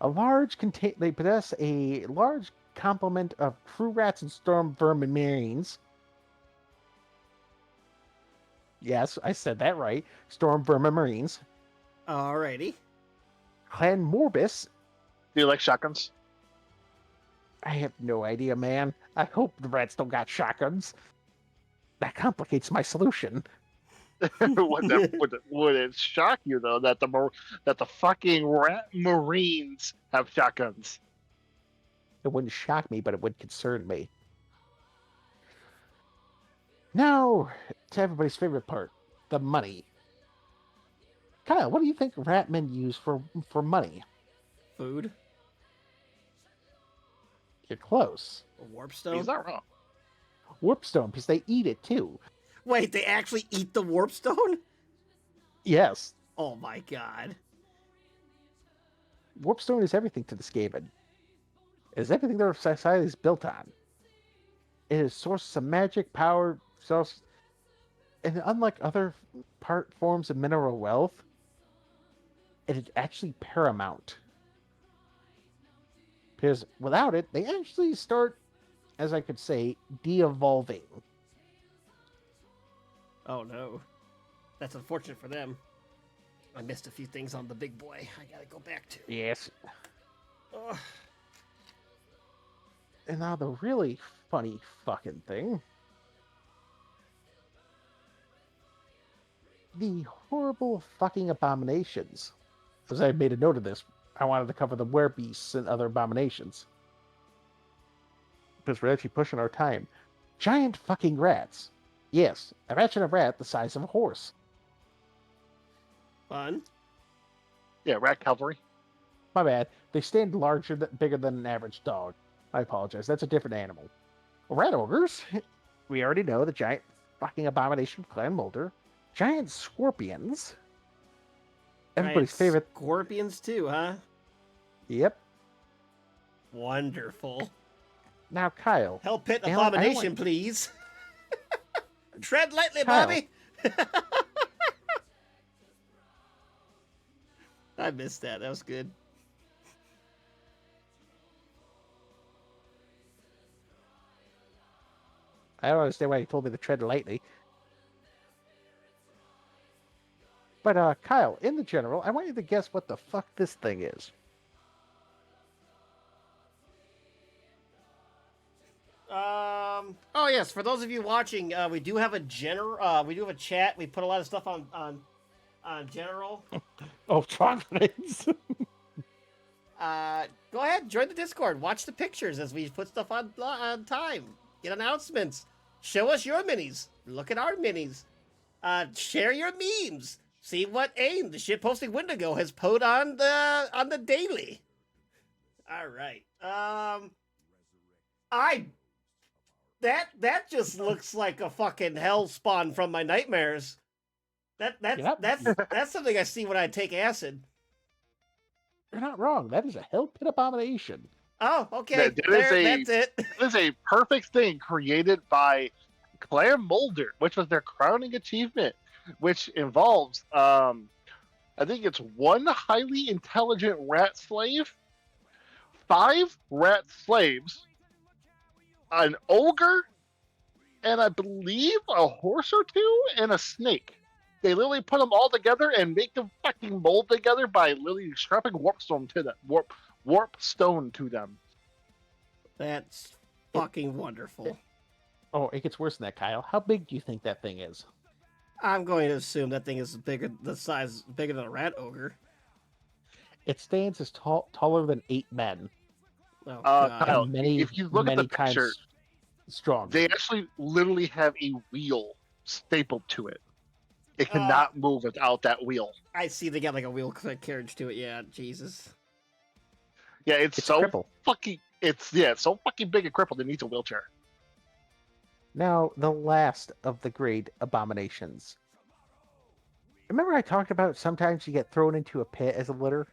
They possess a large complement of crew rats and storm vermin marines. Yes, I said that right. Storm vermin marines. Alrighty. Clan Morbus. do you like shotguns? I have no idea, man. I hope the rats don't got shotguns. That complicates my solution. would it shock you though that the fucking rat marines have shotguns? It wouldn't shock me, but it would concern me. Now, to everybody's favorite part, the money. Kyle, what do you think ratmen use for money? Food. You're close. A warp stone. He's not wrong. Warpstone, because they eat it too. Wait, they actually eat the warp stone? Yes, Oh my god. Warpstone is everything to the Skaven. It is everything their society is built on. It is sources of magic, power, and unlike other forms of mineral wealth, it is actually paramount. Because without it, they actually start, as I could say, de-evolving. Oh no. That's unfortunate for them. I missed a few things on the big boy. I gotta go back to. Yes. Ugh. And now the really funny fucking thing. The horrible fucking abominations. As I made a note of this, I wanted to cover the werebeasts and other abominations. Because we're actually pushing our time. Giant fucking rats. Yes, imagine a rat the size of a horse. Fun. Yeah, rat cavalry. My bad. They stand bigger than an average dog. I apologize. That's a different animal. Rat ogres. We already know the giant fucking abomination of Clan Mulder. Giant scorpions. Everybody's Giant favorite. Scorpions too, huh? Yep. Wonderful. Now, Kyle. Hell Pit Alan, I don't Abomination, want- please. Tread lightly, Kyle. Bobby. I missed that. That was good. I don't understand why you told me to tread lightly. But, Kyle, in the general, I want you to guess what the fuck this thing is. Oh yes, for those of you watching, we do have a we do have a chat. We put a lot of stuff on general. Oh, chocolates. Go ahead, join the Discord. Watch the pictures as we put stuff on time. Get announcements. Show us your minis. Look at our minis. Share your memes. See what AIM, the shitposting Wendigo, has put on the daily. All right. That just looks like a fucking hell spawn from my nightmares. Yep. That's something I see when I take acid. You're not wrong. That is a hell pit abomination. Oh, okay. That is That's it. It is a perfect thing created by Clan Mulder, which was their crowning achievement, which involves, I think it's one highly intelligent rat slave, 5 rat slaves, an ogre, and I believe a horse or two, and a snake. They literally put them all together and make them fucking mold together by literally strapping warp stone to them. Warp stone to them. That's fucking wonderful. Oh, it gets worse than that, Kyle. How big do you think that thing is? I'm going to assume that thing is bigger than a rat ogre. It stands as taller than 8 men. Oh, Kyle, And many, if you look at many the times picture, stronger. they actually literally have a wheel stapled to it. It cannot move without that wheel. I see they got like a wheel carriage to it. Yeah, Jesus. Yeah, it's It's so crippled. it's so fucking big and crippled. It needs a wheelchair. Now, the last of the great abominations. Remember I talked about sometimes you get thrown into a pit as a litter?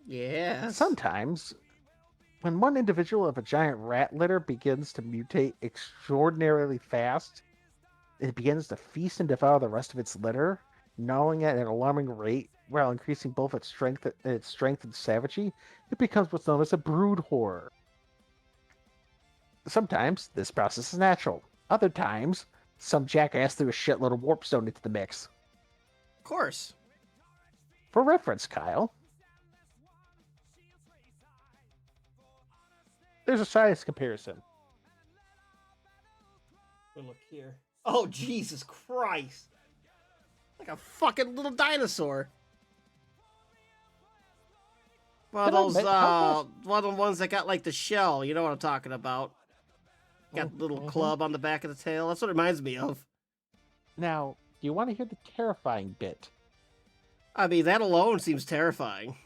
Yeah. Sometimes, when one individual of a giant rat litter begins to mutate extraordinarily fast, it begins to feast and devour the rest of its litter, gnawing at an alarming rate while increasing both its strength and savagery. It becomes what's known as a brood horror. Sometimes this process is natural. Other times, some jackass threw a shitload of warp stone into the mix. Of course. For reference, Kyle, there's a size comparison. Look here. Oh, Jesus Christ. Like a fucking little dinosaur. One of Did I those, make- how one of the ones that got like the shell. You know what I'm talking about. Got the little club on the back of the tail. That's what it reminds me of. Now, do you want to hear the terrifying bit? I mean, that alone seems terrifying.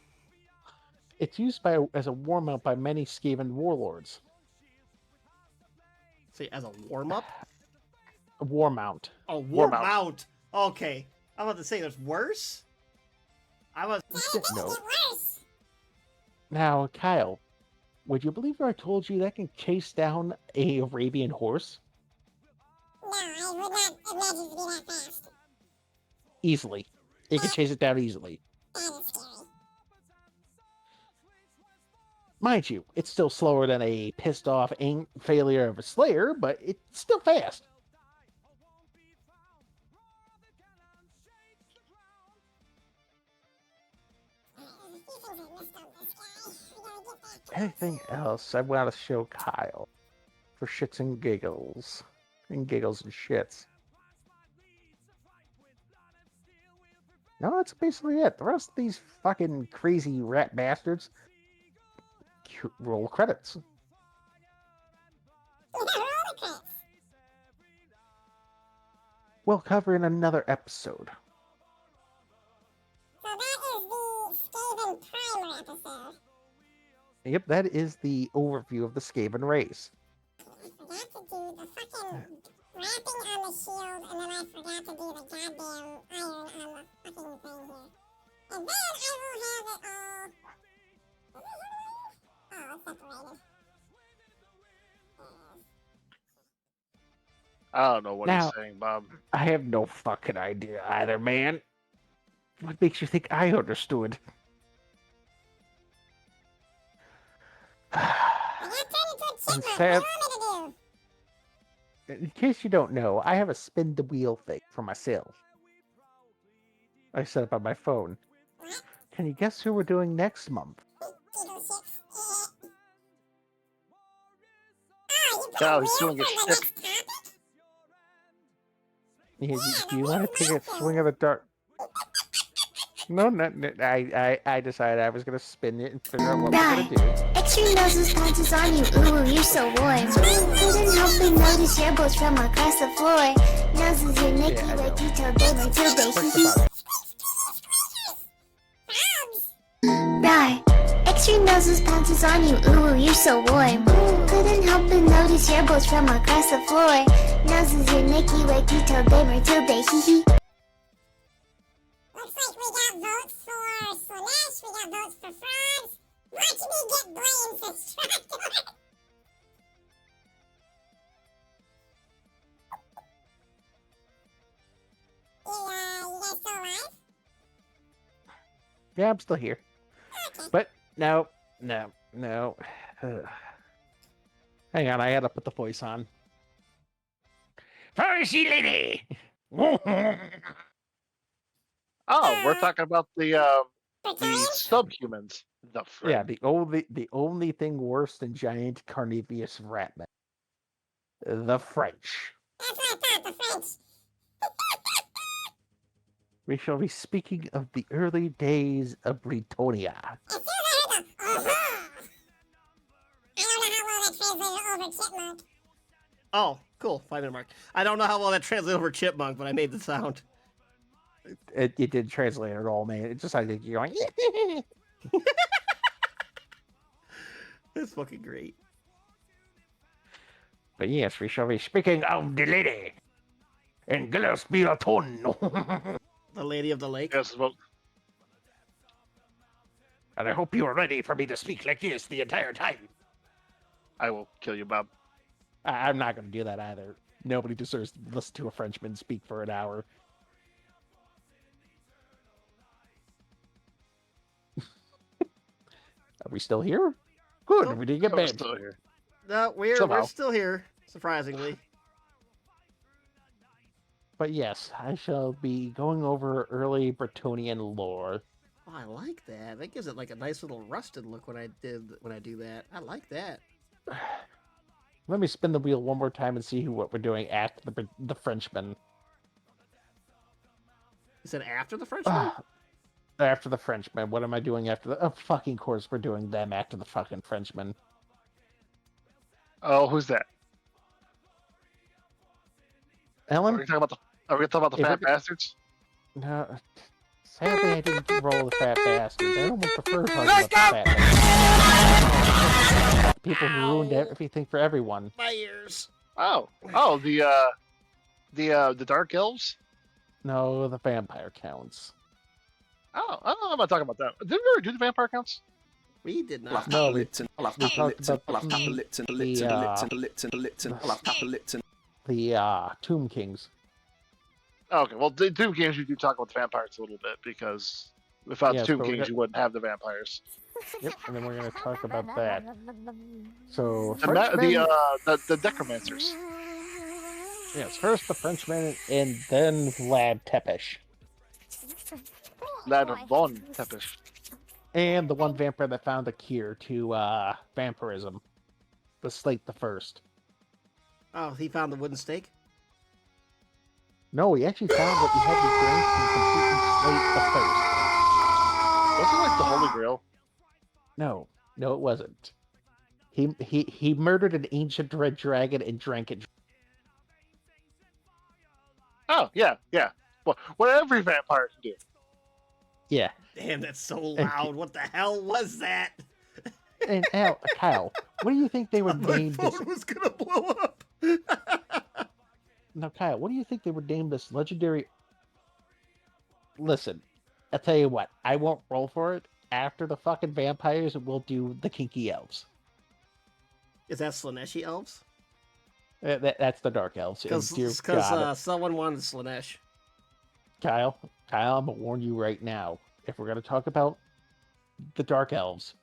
It's used as a warm up by many Skaven warlords. See, as a warm-up? A war mount. Oh, War warm mount. out. Okay. I'm about to say there's worse. I was... No. Now, Kyle, would you believe if I told you that can chase down a Arabian horse? No, I would not imagine to be that fast. Easily. It can chase it down easily. That is scary. Mind you, it's still slower than a pissed off failure of a slayer, but it's still fast. There's a few things I missed on this guy. We gotta get that. Anything else I want to show Kyle? For shits and giggles. And giggles and shits. No, that's basically it. The rest of these fucking crazy rat bastards roll credits. Roll the credits. We'll cover in another episode. So that is the Skaven Primer episode. Yep, that is the overview of the Skaven race. I forgot to do the fucking wrapping on the shield, and then I forgot to do the goddamn iron on the fucking thing here. And then I will have it all. Oh, it's separated. I don't know what Now- he's saying, Bob. I have no fucking idea either, man. What makes you think I understood? I got turned into a chipmunk. What do Sam- you want me to do? In case you don't know, I have a spin the wheel thing for myself. I set up on my phone. What? Can you guess who we're doing next month? Eagle 6. Oh, you put Wow, a he's wheel doing for his the shit. next topic? Do you want to take a swing of the dart? No, I decided I was gonna spin it and figure out what we're gonna do. Extreme noses pounces on you, ooh, you're so warm. Couldn't help but notice your boats from across the floor. Noses your Nicky Yeah, I like know. you told them until they First hee of all, Frogs! Die. Extreme noses pounces on you, ooh, you're so warm. Couldn't help but notice your boats from across the floor. Noses your Nicky like you told them until they hee hee. Looks like we got votes for Slanesh, we got votes for Frogs. Watch me get blamed for Stractor. You guys still alive? yeah, I'm still here. Okay. But no. Hang on, I had to put the voice on. Forestry lady. Oh, we're talking about the Praetorians? subhumans. The Yeah, frick. the only thing worse than giant carnivorous ratmen. The French. That's what I thought, the French. We shall be speaking of the early days of Bretonia. As soon as I heard the uh-huh, I don't know how well that translated over chipmunk. Oh, cool. 5-minute mark. I don't know how well that translates over chipmunk, but I made the sound. It didn't translate at all, man. It just sounded like you're going. That's fucking great. But yes, we shall be speaking of the lady in Gillespie-Aton. The Lady of the Lake. Yes, well, And I hope you are ready for me to speak like this the entire time. I will kill you, Bob. I'm not going to do that either. Nobody deserves to listen to a Frenchman speak for an hour. Are we still here? Good, Nope. we didn't get We're banned. still here. No, we're Somehow. still here, surprisingly. But yes, I shall be going over early Bretonian lore. Oh, I like that. That gives it like a nice little rusted look when I do that. I like that. Let me spin the wheel one more time and see what we're doing after the Frenchman. You said after the Frenchman? After the Frenchman. What am I doing after the... Oh, fucking course we're doing them after the fucking Frenchman. Oh, who's that? Are Ellen? we talking about the? Are we talking about the If fat we're- bastards? No. Sadly, I didn't roll the fat bastards. I almost prefer talking about the fat bastards. People who ruined Ow. everything for everyone. My ears. Oh, the dark elves. No, the vampire counts. Oh, I'm not talking about that. Did we ever do the vampire counts? We did I'll have not. No, Papa we- Lipton. I'll have we Papa talked Lipton. about I'll have Papa Lipton. Lipton. Lipton. I'll have Papa Lipton. The Tomb Kings. Oh, okay, well, the Tomb Kings, you do talk about the vampires a little bit because without Yes, the Tomb but we're Kings, gonna- you wouldn't have the vampires. Yep, and then we're going to talk about that. So, The necromancers. Yes, first the Frenchman, and then Vlad Tepish. Lad von Tepish. And the one vampire that found a cure to vampirism. The Slate the First. Oh, he found the wooden stake? No, he actually found what you had to drink from completing Slate the First. Wasn't it like the Holy Grail? No, it wasn't. He murdered an ancient red dragon and drank it. Oh, yeah. Well, what every vampire can do. Yeah. Damn, that's so loud. What the hell was that? And Kyle, what do you think they would My name this? phone was gonna blow up. Now, Kyle, what do you think they would name this legendary? Listen, I'll tell you what. I won't roll for it. After the fucking vampires, we'll do the kinky elves. Is that Slaneshi elves? That's the dark elves. And dear Because God, someone wanted Slanesh. Kyle, I'm gonna warn you right now. If we're gonna talk about the dark elves,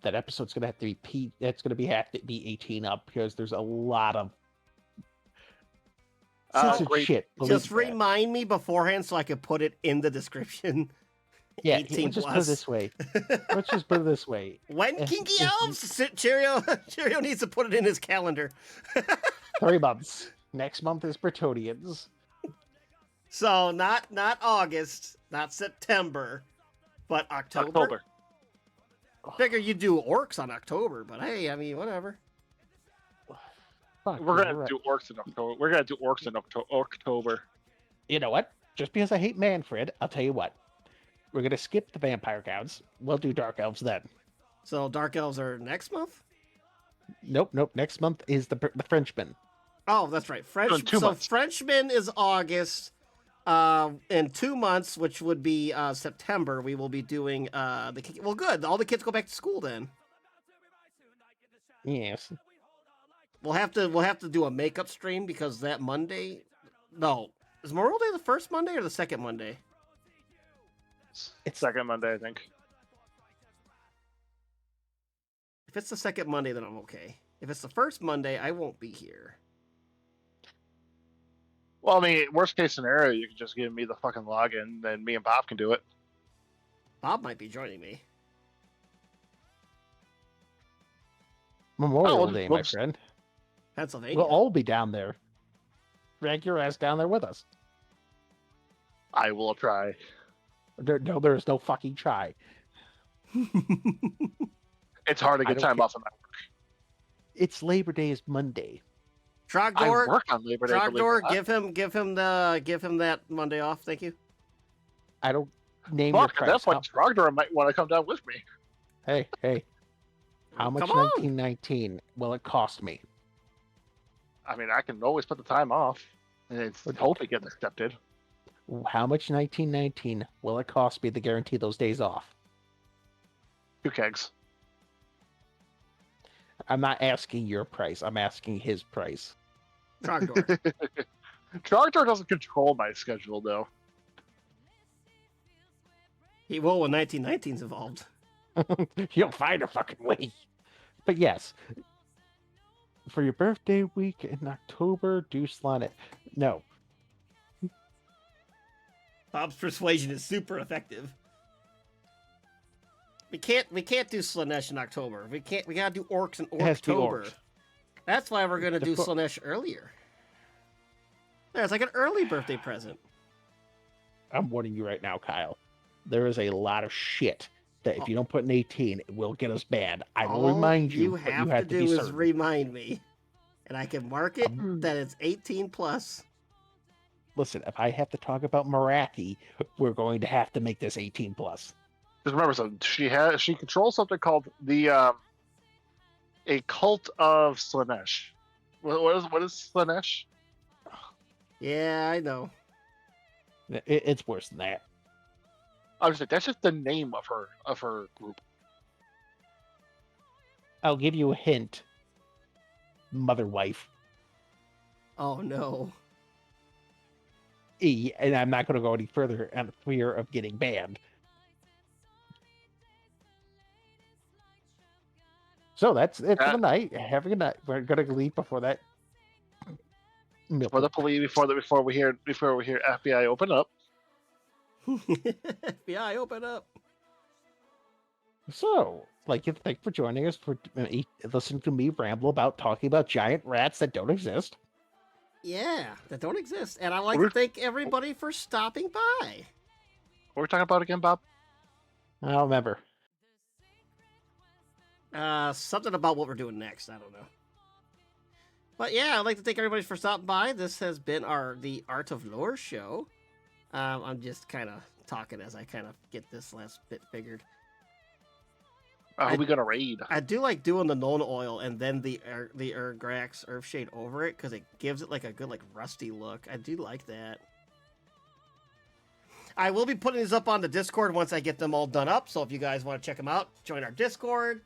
that episode's gonna have to be That's gonna have to be 18 up because there's a lot of censored great. shit. Just believe that. remind me beforehand so I could put it in the description. Yeah, 18 let's just put it plus. this way. Let's just put it this way. When If- Kinky if- Elves? Cheerio needs to put it in his calendar. 3 months. Next month is Bretonians. So not August, not September, but October. October. Figure you do orcs on October, but hey, I mean whatever. Fuck, We're you're gonna right. do orcs in October. We're gonna do orcs in October. You know what? Just because I hate Manfred, I'll tell you what. We're gonna skip the vampire counts. We'll do dark elves then. So Dark Elves are next month? Nope. Next month is the Frenchman. Oh, that's right. in 2 months. Frenchman is August. In 2 months, which would be September, we will be doing well. Good. All the kids go back to school then. Yes. We'll have to do a makeup stream because that Monday. No, is Memorial Day the first Monday or the second Monday? It's second Monday, I think. If it's the second Monday, then I'm okay. If it's the first Monday, I won't be here. Well, I mean, worst case scenario, you can just give me the fucking login, then me and Bob can do it. Bob might be joining me. Memorial we'll- Day, we'll my just- friend. Pennsylvania. We'll all be down there. Drag your ass down there with us. I will try. There is no fucking try. It's hard to I get don't time care. off of my work. It's Labor Day is Monday. I Trogdor, work on Labor Day. believe it or Trogdor, not. give him that Monday off. Thank you. I don't name your Fuck, at that price. point, Trogdor might want to come down with me. Hey. How much Come on. 1919 will it cost me? I mean, I can always put the time off, and it's hope it gets accepted. How much 1919 will it cost me to guarantee those days off? 2 kegs. I'm not asking your price. I'm asking his price. Trogdor. Trogdor doesn't control my schedule, though. He will when 1919's involved. You'll find a fucking way. But yes, for your birthday week in October, do Slanet. No. Bob's persuasion is super effective. We can't do Slanesh in October. We gotta do orcs in It has to be October. orcs. That's why we're gonna The do fu- Slanesh earlier. Yeah, it's like an early birthday present. I'm warning you right now, Kyle. There is a lot of shit that if you don't put an 18, it will get us banned. I will All remind you, you but have you have to to do be is certain. remind me, and I can mark it Um, that it's 18 plus. Listen, if I have to talk about Marathi, we're going to have to make this 18 plus. Just remember something. She controls something called the a cult of Slanesh. What is Slanesh? Yeah, I know. It's worse than that. I was like, that's just the name of her group. I'll give you a hint. Mother wife. Oh no. And I'm not going to go any further on fear of getting banned. So that's it for the night. Have a good night. We're going to leave before that. Before the police, before we hear FBI open up. FBI, open up. So, like, thank you for joining us for listening to me ramble about talking about giant rats that don't exist. Yeah, that don't exist. And I'd like to We're- thank everybody for stopping by. What are we talking about again, Bob? I don't remember. Something about what we're doing next. I don't know. But yeah, I'd like to thank everybody for stopping by. This has been the Art of Lore show. I'm just kind of talking as I kind of get this last bit figured. Who we gonna raid? I do like doing the Nuln Oil and then the Grax Earthshade over it because it gives it like a good like rusty look. I do like that. I will be putting these up on the Discord once I get them all done up. So if you guys want to check them out, join our Discord.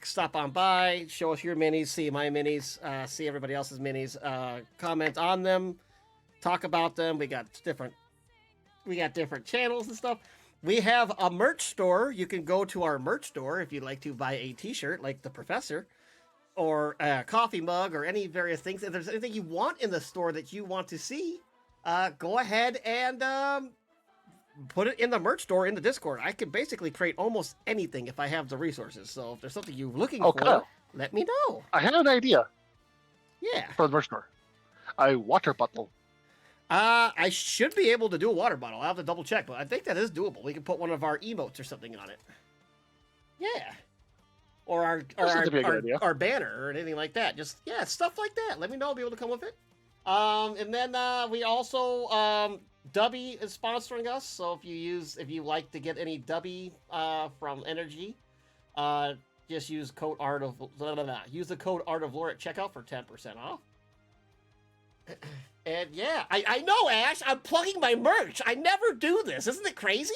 Stop on by, show us your minis, see my minis, see everybody else's minis, comment on them, talk about them. We got different channels and stuff. We have a merch store. You can go to our merch store if you'd like to buy a t-shirt like the professor or a coffee mug or any various things. If there's anything you want in the store that you want to see, go ahead and put it in the merch store in the Discord. I can basically create almost anything if I have the resources. So if there's something you're looking for, let me know. I have an idea. Yeah. For the merch store. A water bottle. I should be able to do a water bottle. I'll have to double check, but I think that is doable. We can put one of our emotes or something on it. Yeah. Or our banner or anything like that. Just, yeah, stuff like that. Let me know. I'll be able to come with it. And then we also, Dubby is sponsoring us. So if you like to get any Dubby from Energy, just use code use the code Art of Lore at checkout for 10% off. And yeah, I know, Ash. I'm plugging my merch. I never do this. Isn't it crazy?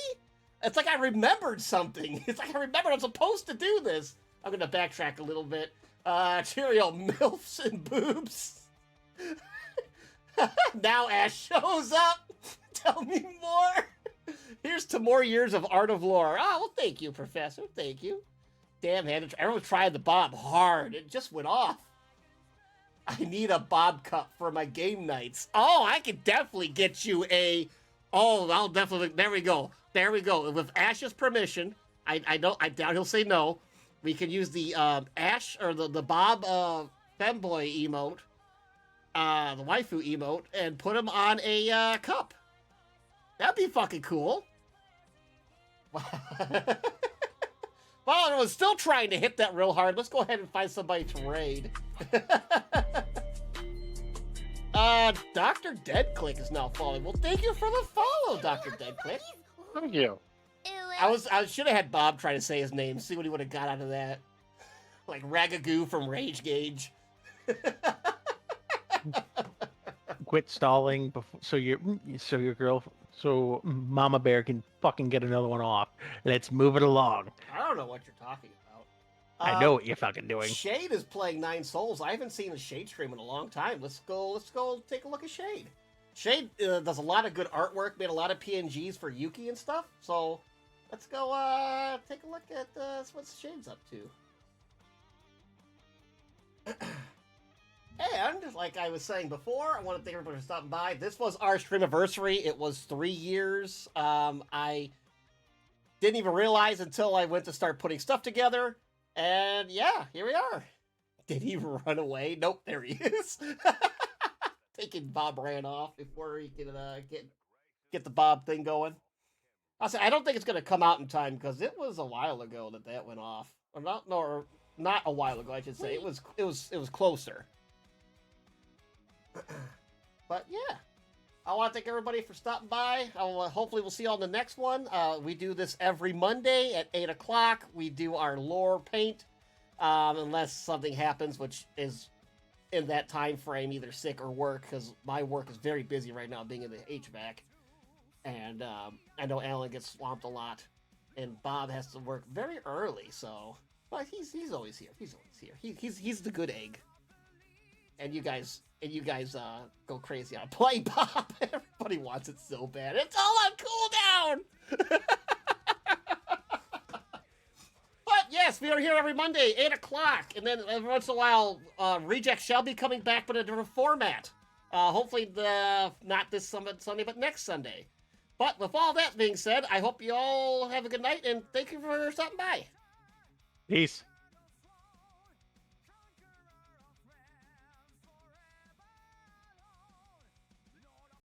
It's like I remembered something. It's like I remembered I'm supposed to do this. I'm going to backtrack a little bit. Cheerio, MILFs and boobs. Now Ash shows up. Tell me more. Here's to more years of Art of Lore. Oh, well, thank you, Professor. Thank you. Damn, everyone tried the Bob hard. It just went off. I need a Bob cup for my game nights. Oh, I could definitely get you a... Oh, I'll definitely... There we go. There we go. With Ash's permission, I doubt he'll say no. We can use the Ash, or the Bob femboy emote, the waifu emote, and put him on a cup. That'd be fucking cool. Well, I was still trying to hit that real hard. Let's go ahead and find somebody to raid. Dr. Deadclick is now following. Well, thank you for the follow, Dr. Deadclick. Thank you. I should have had Bob try to say his name, see what he would have got out of that. Like Ragagoo from Rage Gauge. Quit stalling before, so Mama Bear can fucking get another one off. Let's move it along. I don't know what you're talking about. I know what you're fucking doing. Shade is playing Nine Souls. I haven't seen a Shade stream in a long time. Let's go take a look at Shade. Shade does a lot of good artwork, made a lot of PNGs for Yuki and stuff. So let's go take a look at what Shade's up to. And, like I was saying before, I want to thank everybody for stopping by. This was our streamiversary. It was 3 years. I didn't even realize until I went to start putting stuff together. And, yeah, here we are. Did he run away? Nope, there he is. Thinking Bob ran off before he could get the Bob thing going. I don't think it's going to come out in time, because it was a while ago that went off. Or not a while ago, I should say. It was closer. But yeah, I want to thank everybody for stopping by. Hopefully we'll see you on the next one. We do this every Monday at 8 o'clock. We do our lore paint, unless something happens, which is in that time frame, either sick or work, because my work is very busy right now being in the HVAC. And I know Alan gets swamped a lot, and Bob has to work very early, so... But he's always here. He's always here. He's the good egg. And you guys go crazy on Play Bob. Everybody wants it so bad. It's all on cooldown. But yes, we are here every Monday, 8 o'clock, and then every once in a while, Reject shall be coming back, but in a different format. Hopefully, not this Sunday, but next Sunday. But with all that being said, I hope you all have a good night, and thank you for stopping by. Peace.